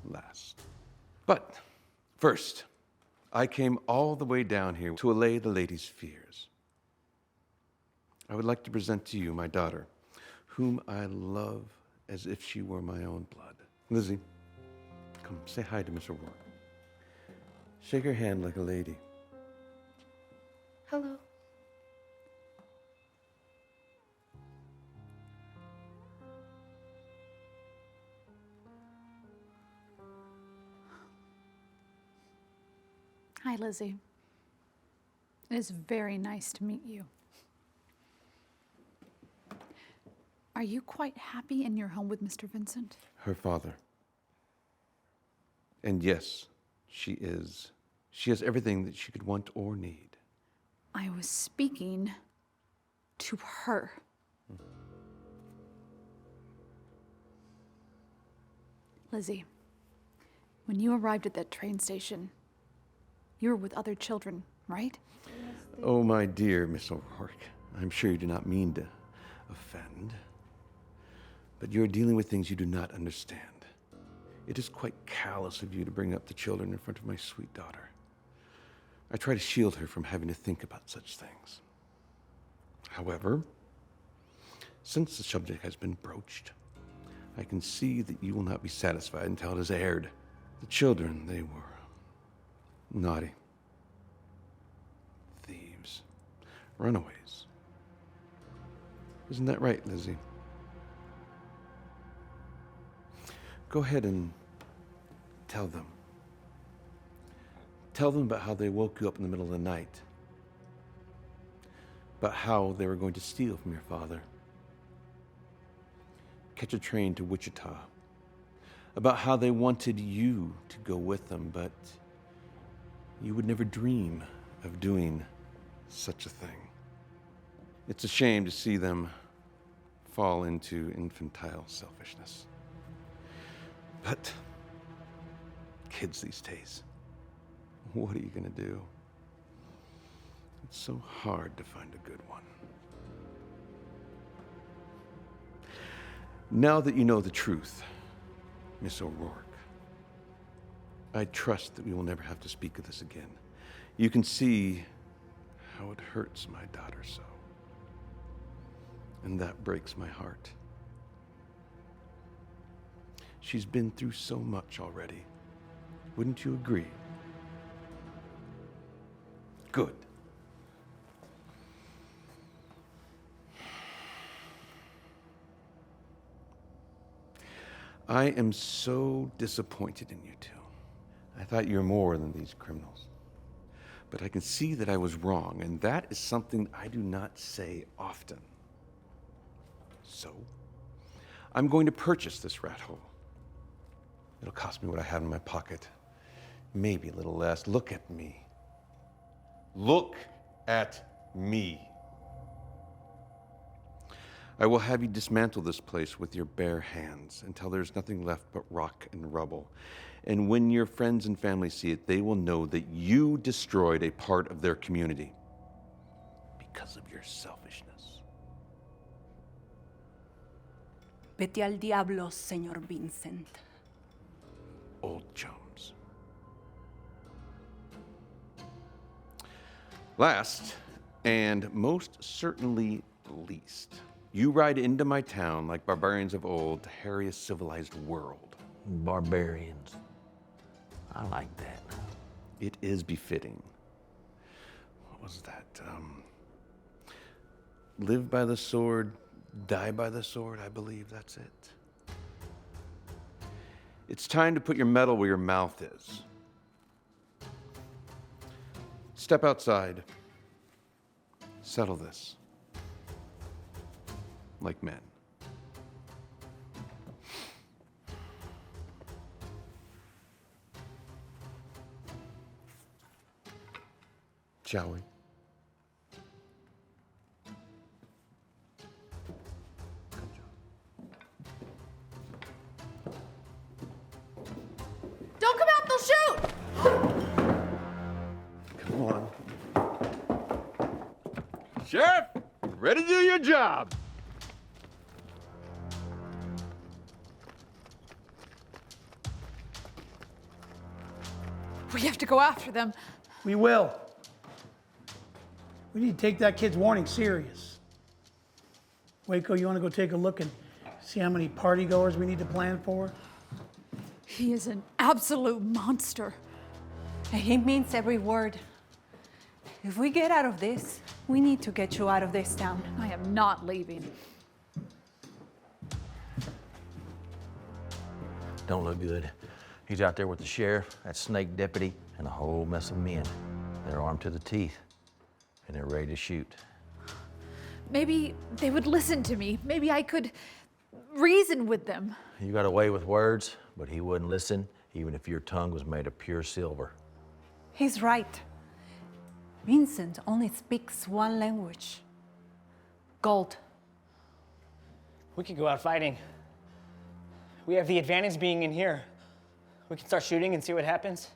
last. But first, I came all the way down here to allay the lady's fears. I would like to present to you my daughter, whom I love as if she were my own blood. Lizzie, come say hi to Miss O'Rourke. Shake her hand like a lady. Hello. Hi, Lizzie. It is very nice to meet you. Are you quite happy in your home with Mr. Vincent? Her father. And yes, she is. She has everything that she could want or need. I was speaking to her. Lizzie, when you arrived at that train station, you were with other children, right? Oh, my dear Miss O'Rourke, I'm sure you do not mean to offend, but you're dealing with things you do not understand. It is quite callous of you to bring up the children in front of my sweet daughter. I try to shield her from having to think about such things. However, since the subject has been broached, I can see that you will not be satisfied until it is aired. The children, they were naughty, thieves, runaways. Isn't that right, Lizzie? Go ahead and tell them. Tell them about how they woke you up in the middle of the night. About how they were going to steal from your father. Catch a train to Wichita. About how they wanted you to go with them, but you would never dream of doing such a thing. It's a shame to see them fall into infantile selfishness. But kids these days, what are you going to do? It's so hard to find a good one. Now that you know the truth, Miss O'Rourke, I trust that we will never have to speak of this again. You can see how it hurts my daughter so. And that breaks my heart. She's been through so much already. Wouldn't you agree? Good. I am so disappointed in you two. I thought you were more than these criminals. But I can see that I was wrong, and that is something I do not say often. So, I'm going to purchase this rat hole. It'll cost me what I have in my pocket. Maybe a little less. Look at me. Look at me. I will have you dismantle this place with your bare hands until there's nothing left but rock and rubble. And when your friends and family see it, they will know that you destroyed a part of their community because of your selfishness. Vete al diablo, señor Vincent. Old chums. Last, and most certainly least, you ride into my town like barbarians of old to harry a civilized world. Barbarians. I like that. It is befitting. What was that? Live by the sword, die by the sword, I believe that's it. It's time to put your metal where your mouth is. Step outside. Settle this. Like men. Shall we? Don't come out, they'll shoot! Come on. Sheriff, ready to do your job. We have to go after them. We will. We need to take that kid's warning serious. Waco, you want to go take a look and see how many party goers we need to plan for? He is an absolute monster. And he means every word. If we get out of this, we need to get you out of this town. I am not leaving. Don't look good. He's out there with the sheriff, that snake deputy, and a whole mess of men. They're armed to the teeth, and they're ready to shoot. Maybe they would listen to me. Maybe I could reason with them. You got away with words, but he wouldn't listen, even if your tongue was made of pure silver. He's right. Vincent only speaks one language. Gold. We could go out fighting. We have the advantage being in here. We can start shooting and see what happens.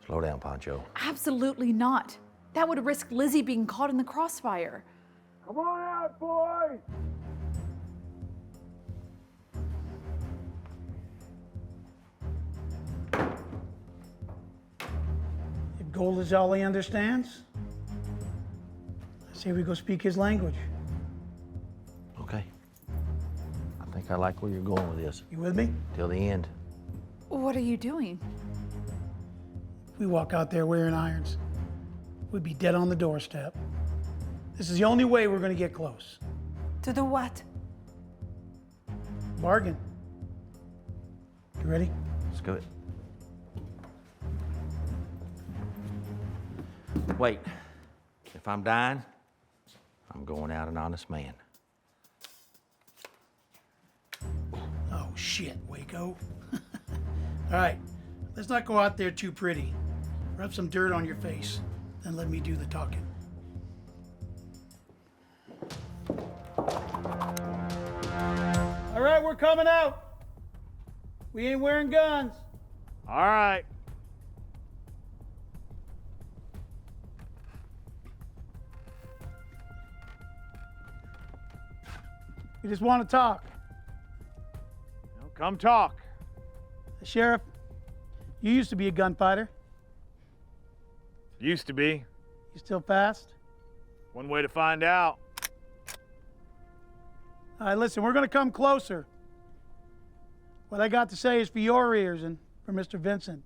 Slow down, Pancho. Absolutely not. That would risk Lizzie being caught in the crossfire. Come on out, boys! If gold is all he understands, I say we go speak his language. Okay. I think I like where you're going with this. You with me? Till the end. What are you doing? If we walk out there wearing irons, we'd be dead on the doorstep. This is the only way we're going to get close. To do what? Bargain. You ready? Let's go. Wait. If I'm dying, I'm going out an honest man. Oh, shit, Waco. All right, let's not go out there too pretty. Rub some dirt on your face, then let me do the talking. All right, we're coming out. We ain't wearing guns. All right. We just want to talk. Now, come talk. Sheriff, you used to be a gunfighter. Used to be. You still fast? One way to find out. All right, listen, we're going to come closer. What I got to say is for your ears and for Mr. Vincent.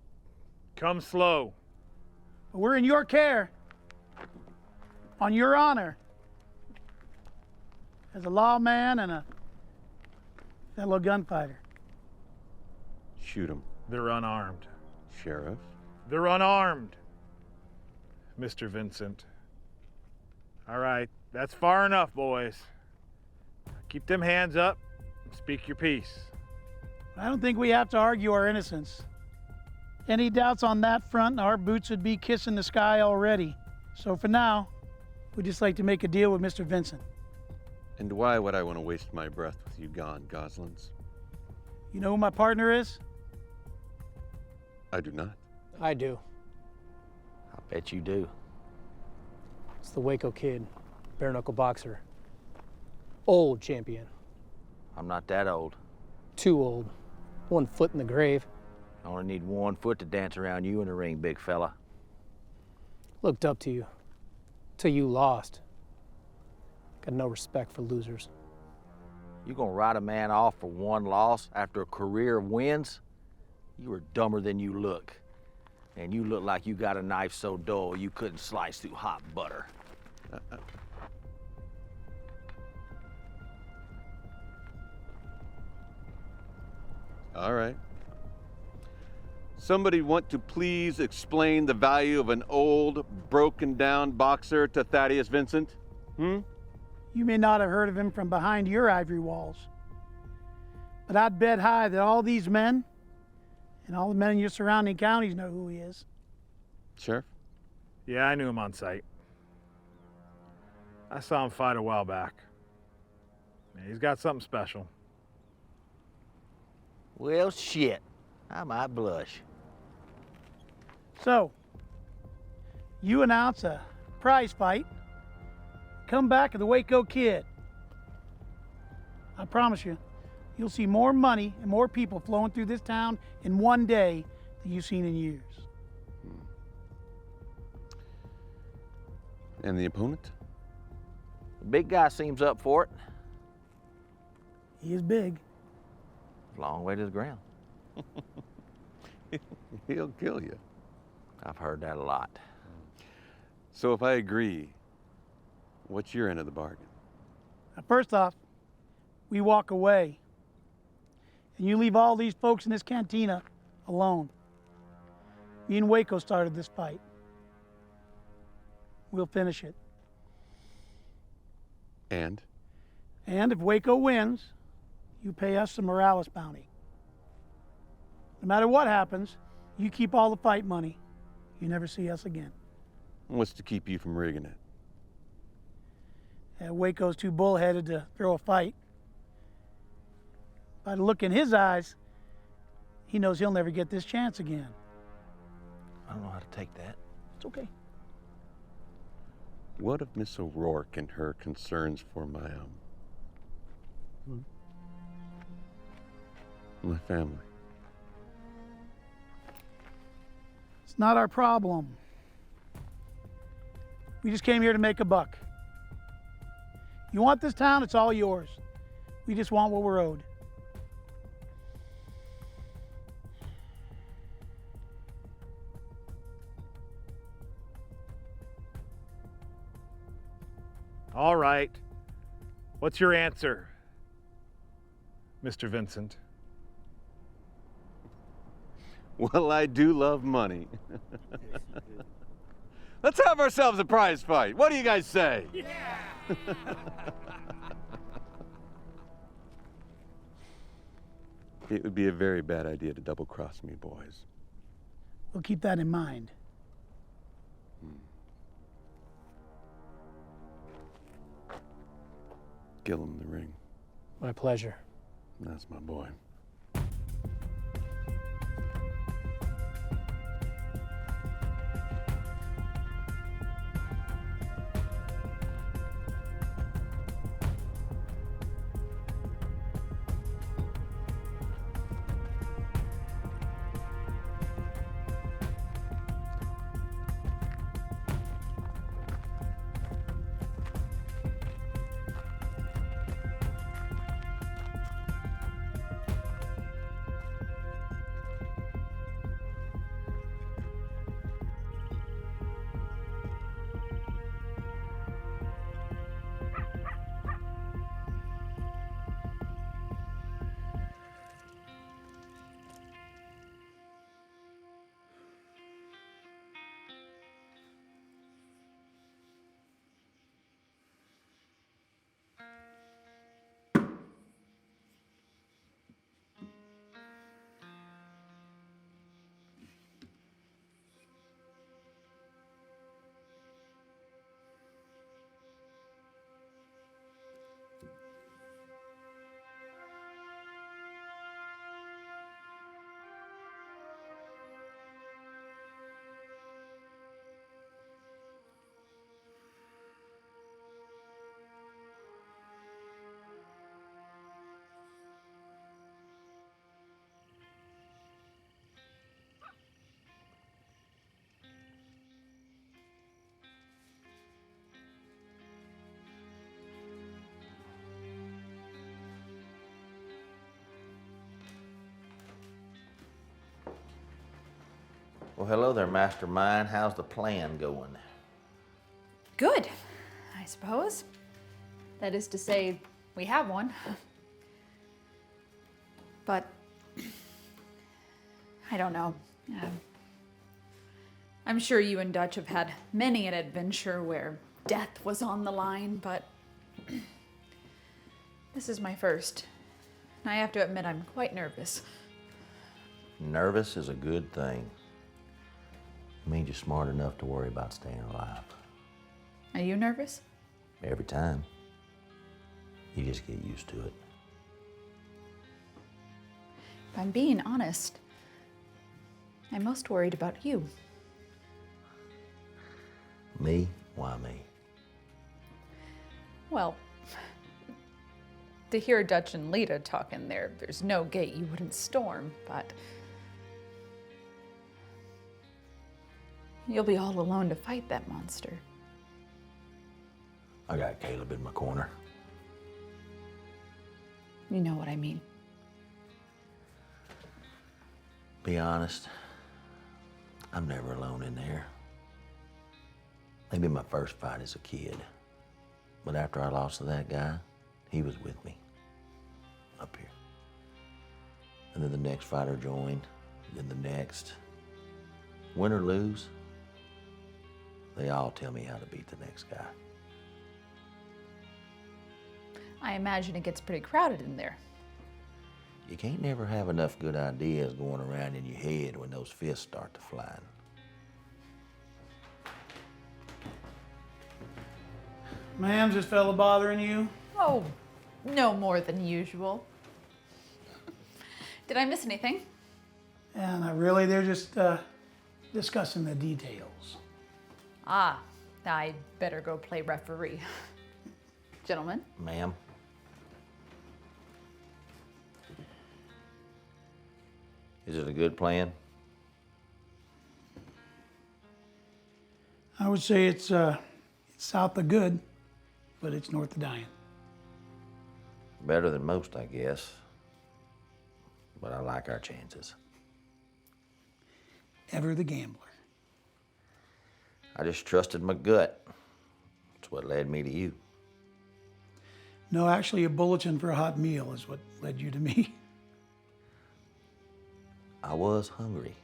Come slow. But we're in your care, on your honor, as a lawman and a fellow gunfighter. Shoot them. They're unarmed. Sheriff? They're unarmed. Mr. Vincent. All right, that's far enough, boys. Keep them hands up and speak your piece. I don't think we have to argue our innocence. Any doubts on that front, our boots would be kissing the sky already. So for now, we'd just like to make a deal with Mr. Vincent. And why would I want to waste my breath with you gone, goslings? You know who my partner is? I do not. I do. I bet you do. It's the Waco Kid, bare knuckle boxer. Old champion. I'm not that old. Too old. 1 foot in the grave. I only need 1 foot to dance around you in the ring, big fella. Looked up to you. Till you lost. Got no respect for losers. You gonna write a man off for 1 loss after a career of wins? You are dumber than you look. And you look like you got a knife so dull you couldn't slice through hot butter. All right. Somebody want to please explain the value of an old, broken down boxer to Thaddeus Vincent? You may not have heard of him from behind your ivory walls, but I'd bet high that all these men and all the men in your surrounding counties know who he is. Sheriff? Yeah, I knew him on sight. I saw him fight a while back. Yeah, he's got something special. Well, shit. I might blush. So, you announce a prize fight. Come back to the Waco Kid. I promise you, you'll see more money and more people flowing through this town in one day than you've seen in years. And the opponent? The big guy seems up for it. He is big. Long way to the ground. He'll kill you. I've heard that a lot. So if I agree, what's your end of the bargain? Now, first off, we walk away. And you leave all these folks in this cantina alone. Me and Waco started this fight. We'll finish it. And? And if Waco wins, you pay us the Morales bounty. No matter what happens, you keep all the fight money. You never see us again. What's to keep you from rigging it? Waco's too bullheaded to throw a fight. By the look in his eyes, he knows he'll never get this chance again. I don't know how to take that. It's okay. What of Miss O'Rourke and her concerns for my family? It's not our problem. We just came here to make a buck. You want this town, it's all yours. We just want what we're owed. All right. What's your answer, Mr. Vincent? Well, I do love money. Let's have ourselves a prize fight. What do you guys say? Yeah! It would be a very bad idea to double-cross me, boys. We'll keep that in mind. Gillum the ring. My pleasure. That's my boy. Well, hello there, Mastermind. How's the plan going? Good, I suppose. That is to say, we have one. But I don't know. I'm sure you and Dutch have had many an adventure where death was on the line, but this is my first. And I have to admit, I'm quite nervous. Nervous is a good thing. It means you're smart enough to worry about staying alive. Are you nervous? Every time. You just get used to it. If I'm being honest, I'm most worried about you. Me? Why me? Well, to hear Dutch and Lita talking there's no gate you wouldn't storm, but you'll be all alone to fight that monster. I got Caleb in my corner. You know what I mean. Be honest, I'm never alone in there. Maybe my first fight as a kid, but after I lost to that guy, he was with me, up here. And then the next fighter joined, then the next. Win or lose, they all tell me how to beat the next guy. I imagine it gets pretty crowded in there. You can't never have enough good ideas going around in your head when those fists start to flying. Ma'am, this fella bothering you? Oh, no more than usual. Did I miss anything? Yeah, not really. They're just discussing the details. Ah, I better go play referee. Gentlemen? Ma'am? Is it a good plan? I would say it's south of good, but it's north of dying. Better than most, I guess. But I like our chances. Ever the gambler. I just trusted my gut. That's what led me to you. No, actually, a bulletin for a hot meal is what led you to me. I was hungry,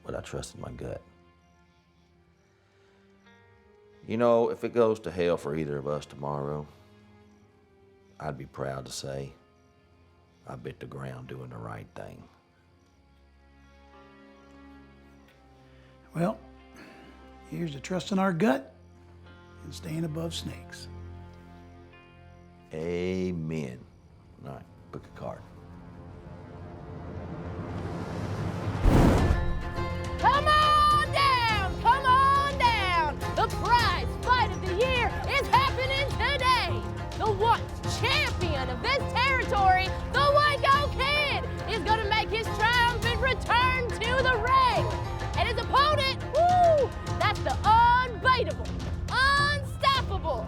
but I trusted my gut. You know, if it goes to hell for either of us tomorrow, I'd be proud to say I bit the ground doing the right thing. Well, here's to trusting our gut and staying above snakes. Amen. All right, pick a card. Come on down! Come on down! The prize fight of the year is happening today! The once champion of this territory, the Waco Kid, is gonna make his triumphant return to the ring! And his opponent, woo! That's the unbeatable, unstoppable,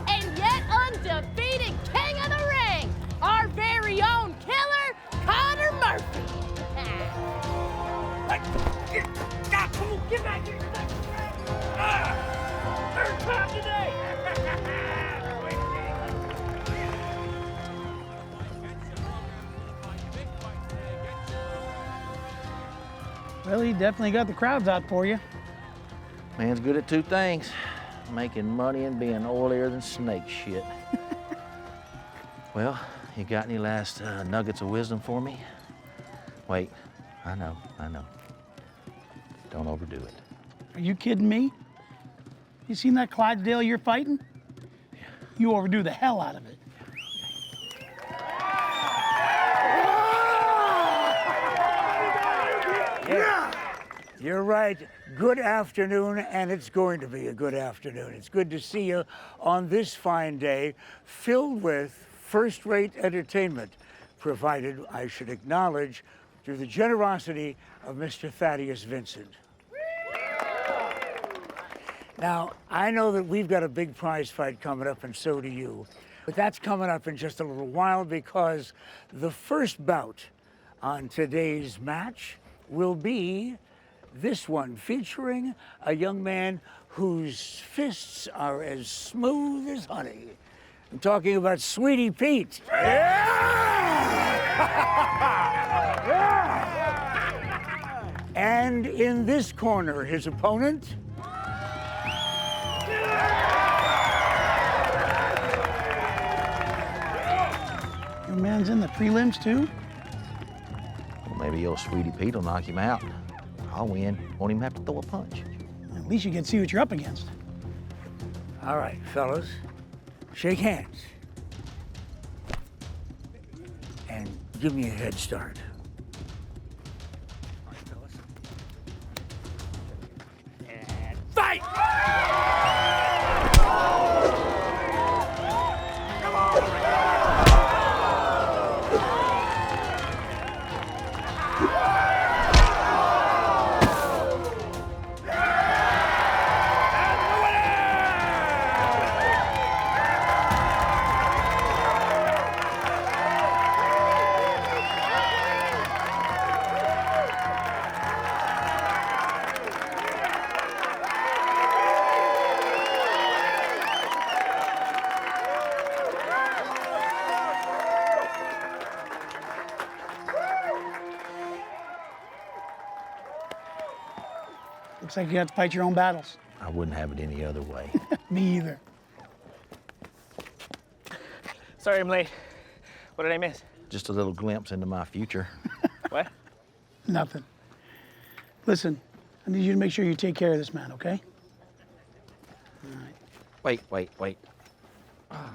and yet undefeated king of the ring, our very own killer, Connor Murphy! Come on, get back here! Third time today! Well, he definitely got the crowds out for you. Man's good at two things, making money and being oilier than snake shit. Well, you got any last nuggets of wisdom for me? Wait, I know. Don't overdo it. Are you kidding me? You seen that Clydesdale you're fighting? You overdo the hell out of it. Yeah, you're right. Good afternoon, and it's going to be a good afternoon. It's good to see you on this fine day, filled with first-rate entertainment, provided, I should acknowledge, through the generosity of Mr. Thaddeus Vincent. Now, I know that we've got a big prize fight coming up, and so do you. But that's coming up in just a little while, because the first bout on today's match will be this one, featuring a young man whose fists are as smooth as honey. I'm talking about Sweetie Pete. And in this corner, his opponent. Your man's in the prelims too? Well, maybe old Sweetie Pete will knock him out. I'll win. Won't even have to throw a punch. At least you can see what you're up against. All right, fellas, shake hands. And give me a head start. All right, fellas. And fight! Come on! Looks like you have to fight your own battles. I wouldn't have it any other way. Me either. Sorry I'm late. What did I miss? Just a little glimpse into my future. What? Nothing. Listen, I need you to make sure you take care of this man, okay? All right. Wait.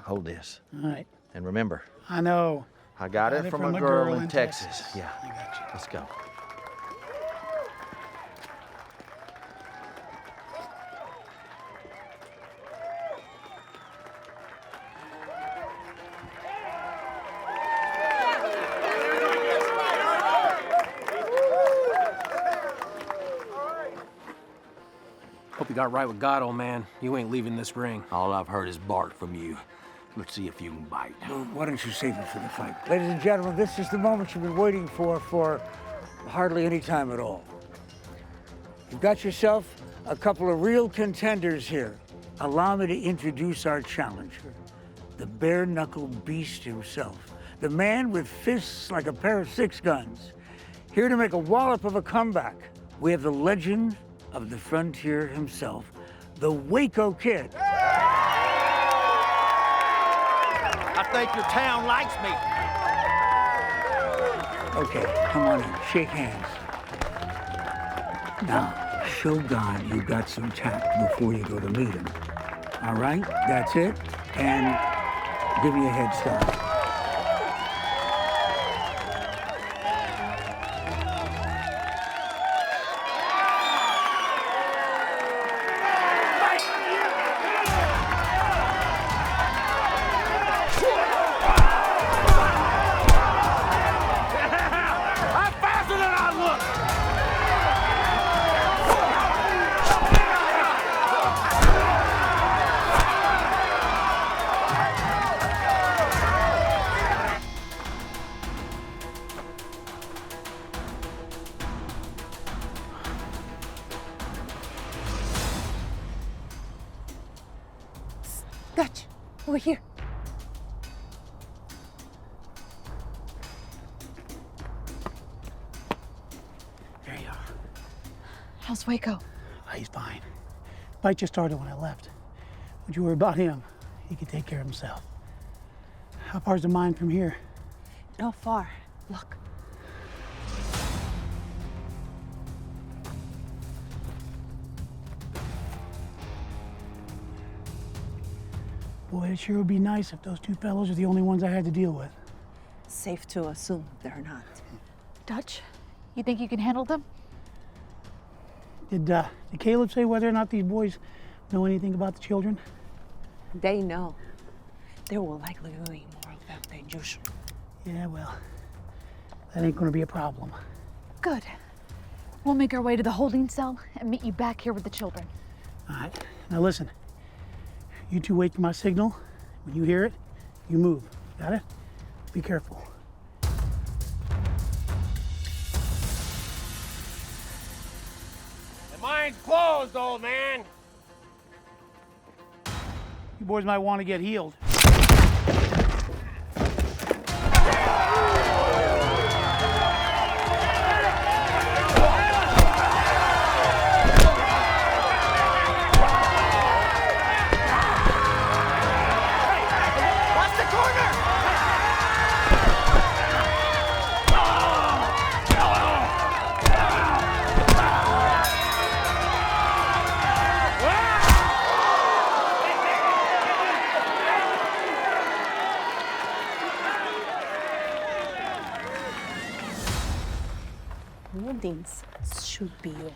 Hold this. All right. And remember, I know. I got it from a girl in Texas. Yeah. I got you. Let's go. Hope you got right with God, old man. You ain't leaving this ring. All I've heard is bark from you. Let's see if you can bite. Well, why don't you save it for the fight? Ladies and gentlemen, this is the moment you've been waiting for hardly any time at all. You've got yourself a couple of real contenders here. Allow me to introduce our challenger, the bare-knuckle beast himself, the man with fists like a pair of six guns, here to make a wallop of a comeback. We have the legend of the frontier himself, the Waco Kid. I think your town likes me. Okay, come on in, shake hands. Now, show God you got some tact before you go to meet him. All right, that's it. And give me a head start. Dutch, over here. There you are. How's Waco? Oh, he's fine. Fight just started when I left. Don't you worry about him. He can take care of himself. How far's the mine from here? Not far. Look. Boy, it sure would be nice if those two fellows are the only ones I had to deal with. Safe to assume they're not. Dutch, you think you can handle them? Did Caleb say whether or not these boys know anything about the children? They know. They will likely be more of them than usual. Yeah, well, that ain't gonna be a problem. Good. We'll make our way to the holding cell and meet you back here with the children. All right, now listen. You two wait for my signal. When you hear it, you move. Got it? Be careful. closed, old man. You boys might want to get healed. Holdings should be you.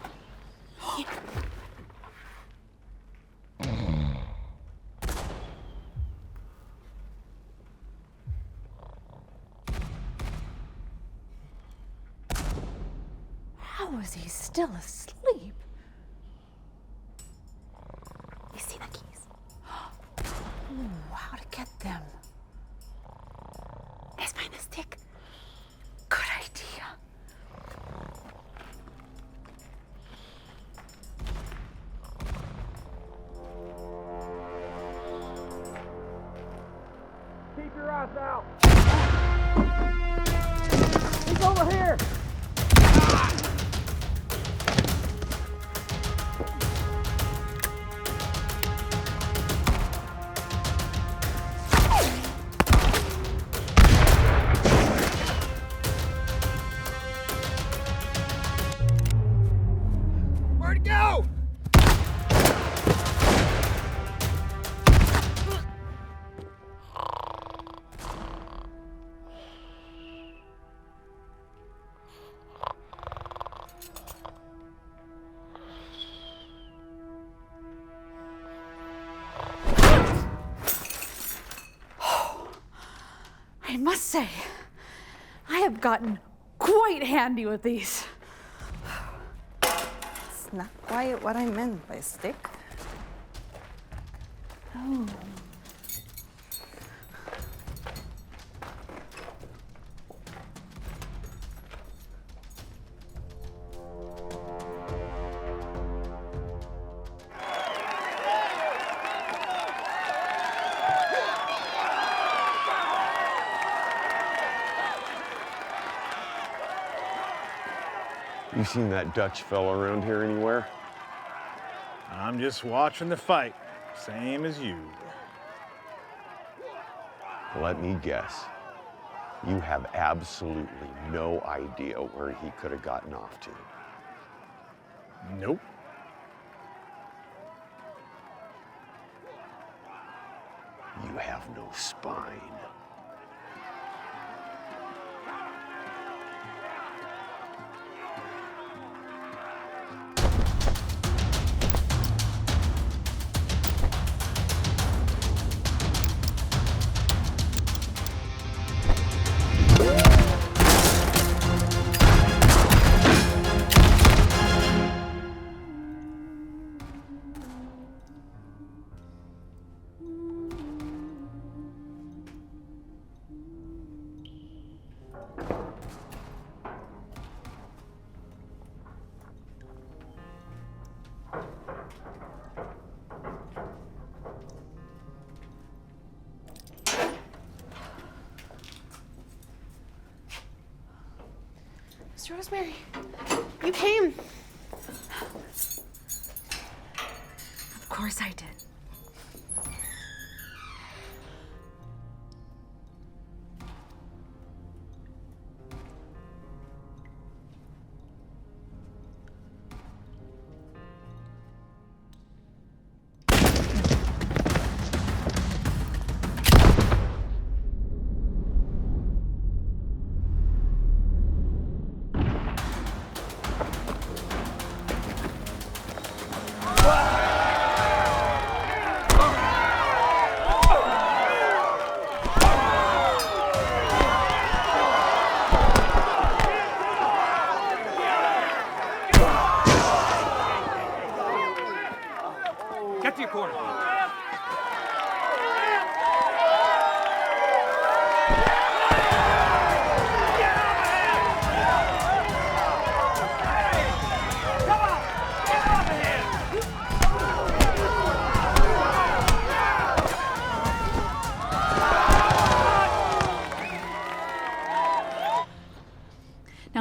How is he still asleep? You see the keys? Ooh, how to get them? Let's find a stick. Good idea. Keep your eyes out. He's over here. Where'd he go? I must say, I have gotten quite handy with these. It's not quite what I meant by stick. Oh. You seen that Dutch fella around here anywhere? I'm just watching the fight, same as you. Let me guess. You have absolutely no idea where he could have gotten off to. Nope. You have no spine. Mr. Rosemary, you came. Of course I did.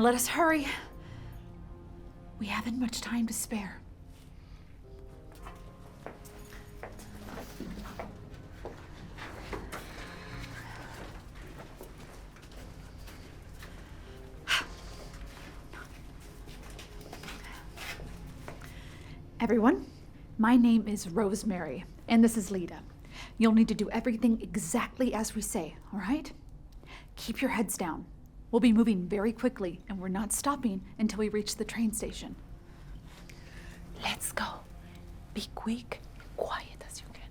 let us hurry. We haven't much time to spare. Everyone, my name is Rosemary, and this is Lita. You'll need to do everything exactly as we say, all right? Keep your heads down. We'll be moving very quickly, and we're not stopping until we reach the train station. Let's go. Be quick, quiet as you can.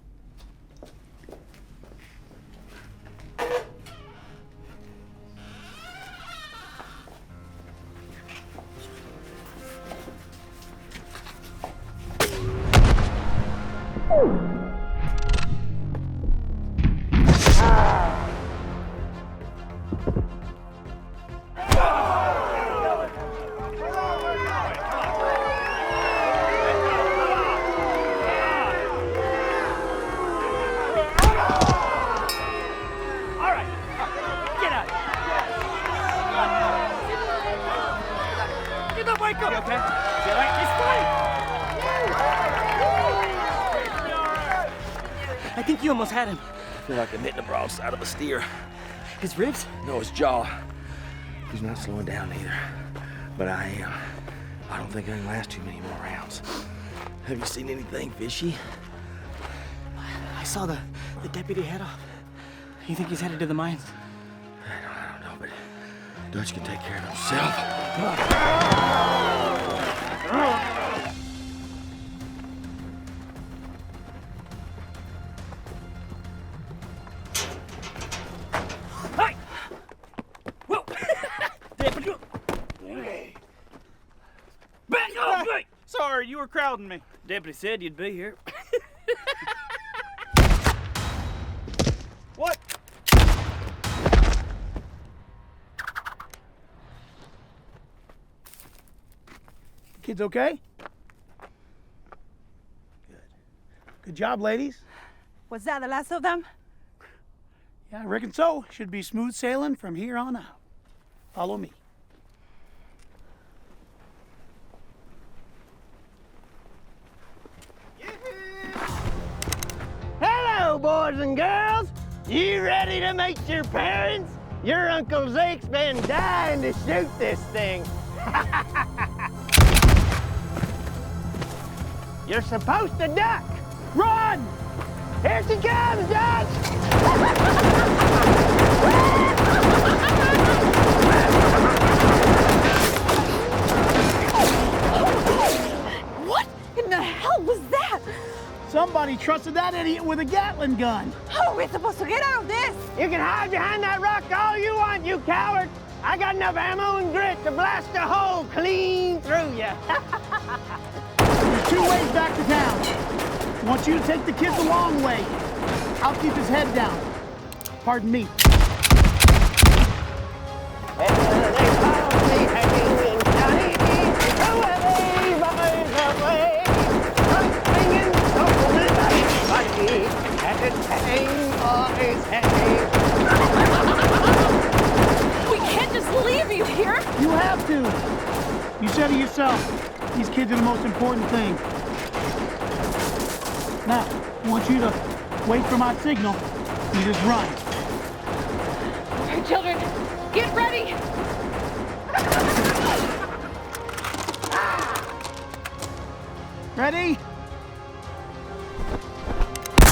I think you almost had him. I feel like I'm hitting the broadside of a steer. His ribs? No, his jaw. He's not slowing down either. But I am. I don't think I can last too many more rounds. Have you seen anything fishy? I saw the deputy head off. You think he's headed to the mines? I don't know, but Dutch can take care of himself. Sorry, you were crowding me. Deputy said you'd be here. What? Kids okay? Good job, ladies. Was that the last of them? Yeah, I reckon so. Should be smooth sailing from here on out. Follow me. Hello, boys and girls. You ready to meet your parents? Your Uncle Zeke's been dying to shoot this thing. You're supposed to duck. Run! Here she comes, Dutch! What in the hell was that? Somebody trusted that idiot with a Gatling gun. How are we supposed to get out of this? You can hide behind that rock all you want, you coward. I got enough ammo and grit to blast a hole clean through you. There's 2 ways back to town. I want you to take the kid the long way. I'll keep his head down. Pardon me. We can't just leave you here. You have to. You said it yourself. These kids are the most important thing. Now, I want you to wait for my signal. You just run. Okay, children, get ready. Ready?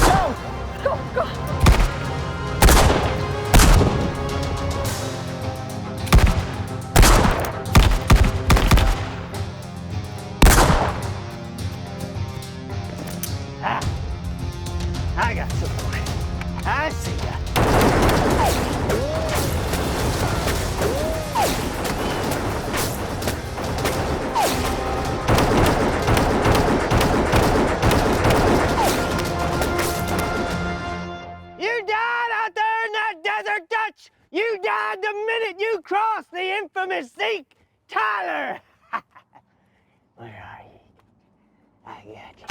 Go, go. I got support. I see ya. You died out there in that desert, Dutch. You died the minute you crossed the infamous Zeke Tyler. Where are you? I got you.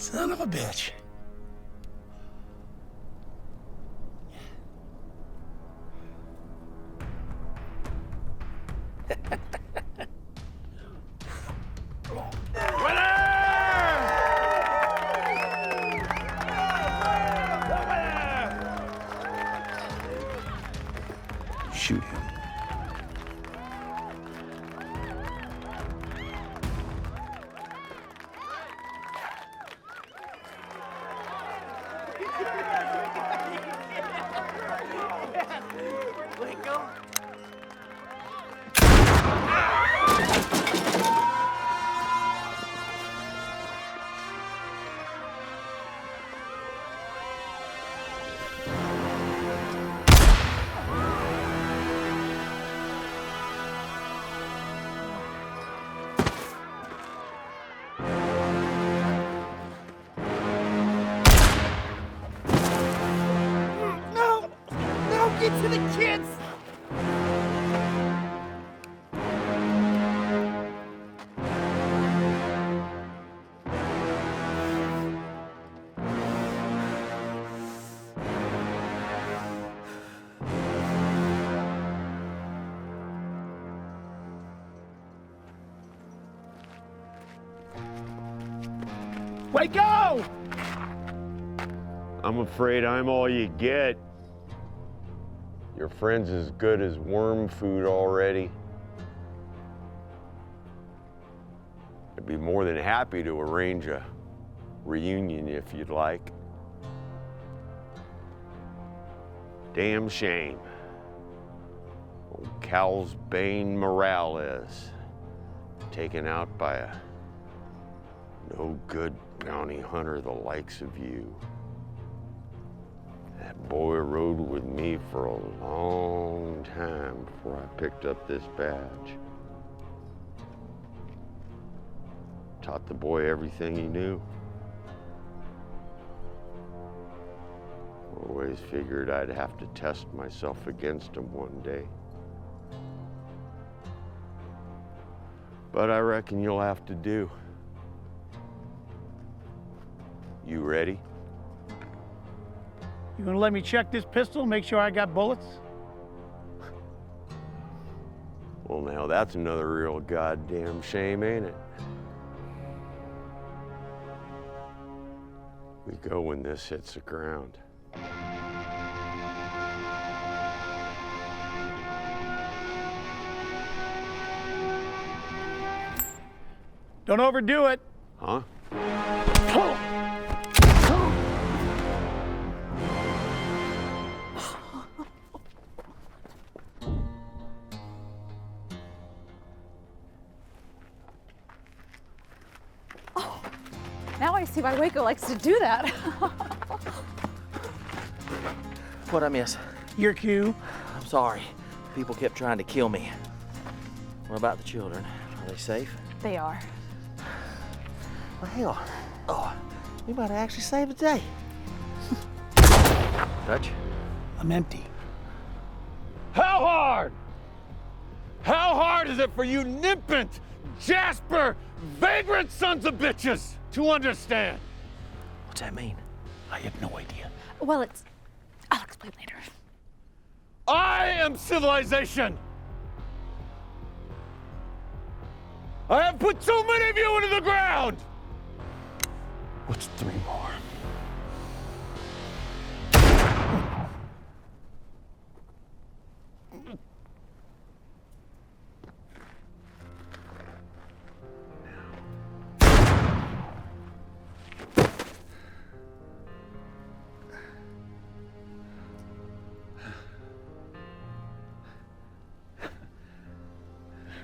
Son of a bitch. Shoot him. Get to the kids! Waco! I'm afraid I'm all you get. Your friend's as good as worm food already. I'd be more than happy to arrange a reunion if you'd like. Damn shame. Old Cal's Bane Morales taken out by a no-good bounty hunter the likes of you. That boy rode with me for a long time before I picked up this badge. Taught the boy everything he knew. Always figured I'd have to test myself against him one day. But I reckon you'll have to do. You ready? You gonna let me check this pistol, make sure I got bullets? Well, now that's another real goddamn shame, ain't it? We go when this hits the ground. Don't overdo it. Huh? Now I see why Waco likes to do that. What'd I miss? Your cue. I'm sorry. People kept trying to kill me. What about the children? Are they safe? They are. Well, hell. Oh, we might have actually saved the day. Dutch? I'm empty. How hard? How hard is it for you nimpant, Jasper, vagrant sons of bitches to understand? What's that mean? I have no idea. Well, I'll explain later. I am civilization. I have put too many of you into the ground. What's 3 more?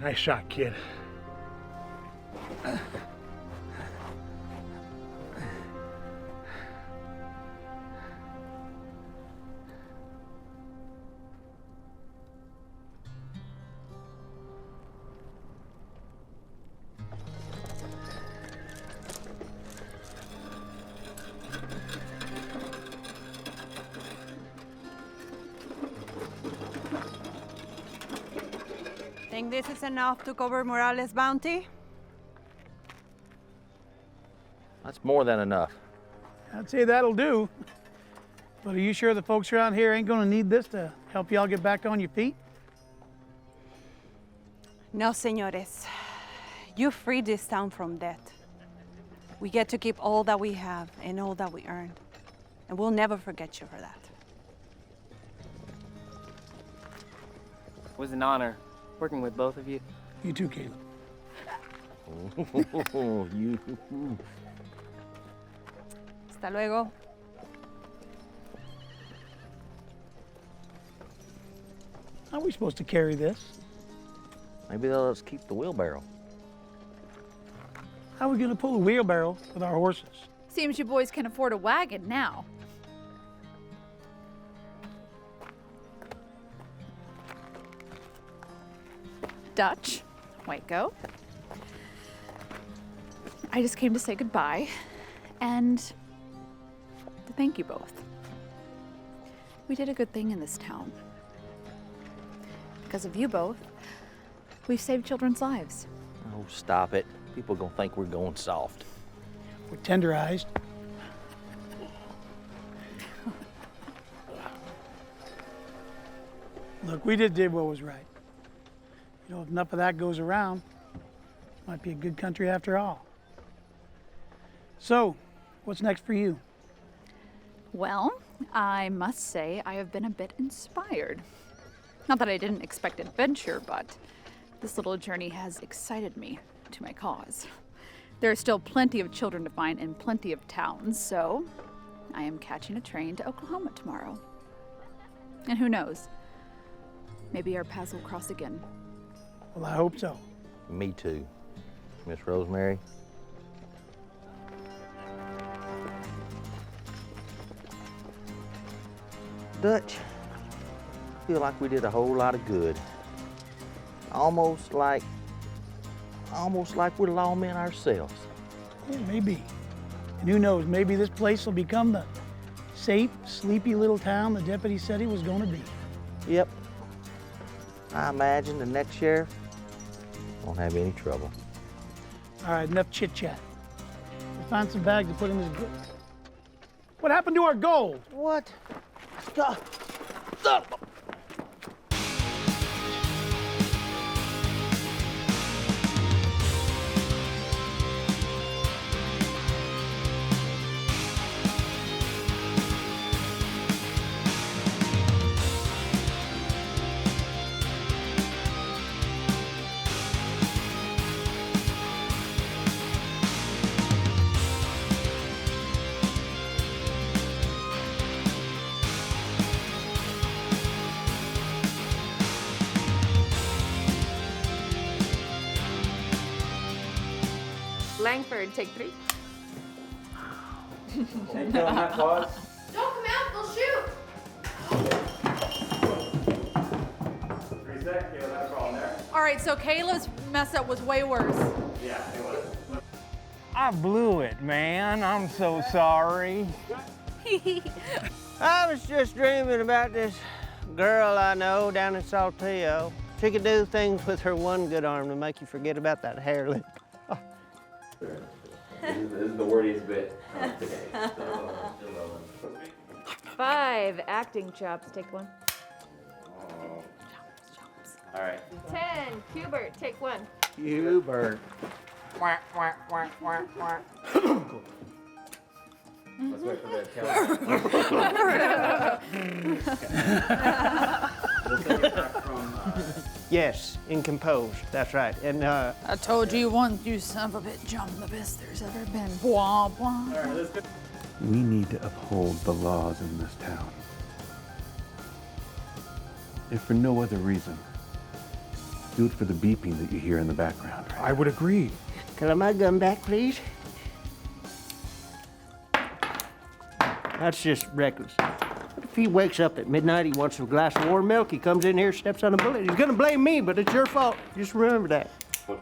Nice shot, kid. Think this is enough to cover Morales' bounty? That's more than enough. I'd say that'll do. But are you sure the folks around here ain't gonna need this to help y'all get back on your feet? No, señores. You freed this town from debt. We get to keep all that we have and all that we earned. And we'll never forget you for that. It was an honor working with both of you. You too, Caleb. You. Hasta luego. How are we supposed to carry this? Maybe they'll let us keep the wheelbarrow. How are we gonna pull a wheelbarrow with our horses? Seems you boys can afford a wagon now. Dutch, Waco. I just came to say goodbye and to thank you both. We did a good thing in this town. Because of you both, we've saved children's lives. Oh, stop it. People gonna think we're going soft. We're tenderized. Look, we just did what was right. You know, if enough of that goes around, might be a good country after all. So, what's next for you? Well, I must say I have been a bit inspired. Not that I didn't expect adventure, but this little journey has excited me to my cause. There are still plenty of children to find in plenty of towns, so I am catching a train to Oklahoma tomorrow. And who knows, maybe our paths will cross again. Well, I hope so. Me too. Miss Rosemary. Dutch, I feel like we did a whole lot of good. Almost like we're lawmen ourselves. Yeah, maybe. And who knows, maybe this place will become the safe, sleepy little town the deputy said he was going to be. Yep. I imagine the next sheriff won't have any trouble. All right, enough chit-chat. We'll find some bags to put in this gold. What happened to our gold? What? Langford, take 3. Don't come out, they'll shoot! Reset, yeah, that's all there. All right, so Kayla's mess up was way worse. Yeah, it was. I blew it, man. I'm so sorry. I was just dreaming about this girl I know down in Saltillo. She could do things with her one good arm to make you forget about that hair lip. This is the wordiest bit of today. 5, acting chops, take 1. All right. 10, Hubert, take 1. Hubert. Let's wait for the tail. We'll take it back from. Yes, and composed, that's right. And I told you once, you son of a bitch, I'm the best there's ever been. Blah, blah. We need to uphold the laws in this town. If for no other reason, do it for the beeping that you hear in the background. I would agree. Can I have my gun back, please? That's just reckless. What if he wakes up at midnight, he wants a glass of warm milk, he comes in here, steps on a bullet, he's gonna blame me, but it's your fault. Just remember that.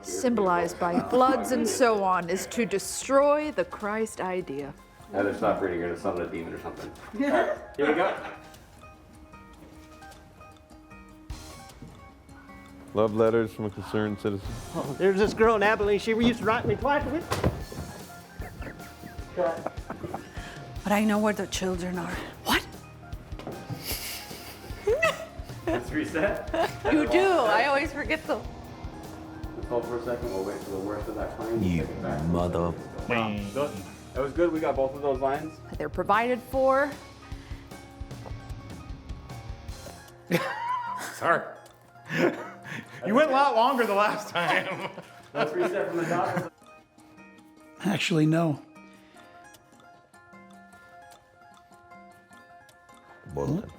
Symbolized by floods and so on, is to destroy the Christ idea. Either stop reading or to summon a demon or something. All right, here we go. Love letters from a concerned citizen. Oh, there's this girl in Abilene, she used to write me twice a week. But I know where the children are. What? Let's reset. You do. I always forget them. Let's hold for a second. We'll wait for the worst of that claim. You mother. Good. That was good. We got both of those lines. They're provided for. Sorry. You went a lot longer the last time. Let's reset from the top. Actually, no. Bulletin.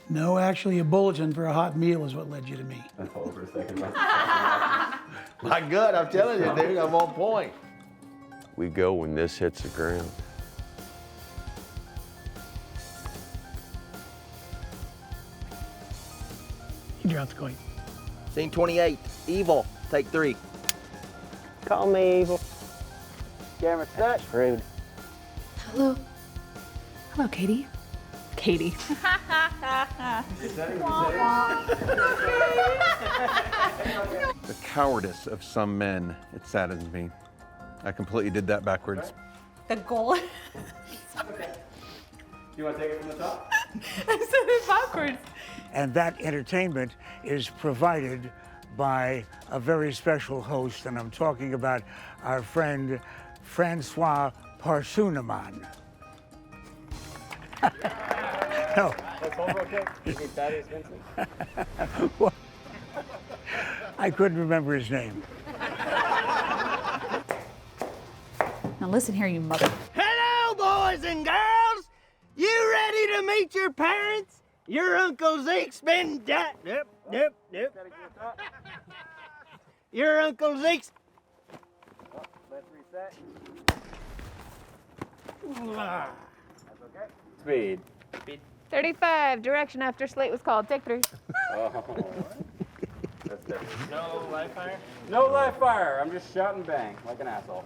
No, actually, a bulletin for a hot meal is what led you to me. Let's hold for a second. My gut, I'm telling you, dude, I'm on point. We go when this hits the ground. You dropped the coin. Scene 28, evil, take 3. Call me evil. Camera touch. Rude. Hello. Hello, Katie. Katie. The cowardice of some men, it saddens me. I completely did that backwards. The goal. Do you want to take it from the top? I said it backwards. And that entertainment is provided by a very special host, and I'm talking about our friend Francois Parsunaman. No. Let's hold for okay. You think that is Vincent? Well, I couldn't remember his name. Now listen here, you mother. Hello, boys and girls. You ready to meet your parents? Your Uncle Zeke's been dead. Yep. Your Uncle Zeke's. Oh, let's reset. That's okay. Speed. 35, direction after slate was called. Take 3. Oh. That's different. No live fire? No live fire. I'm just shouting bang like an asshole.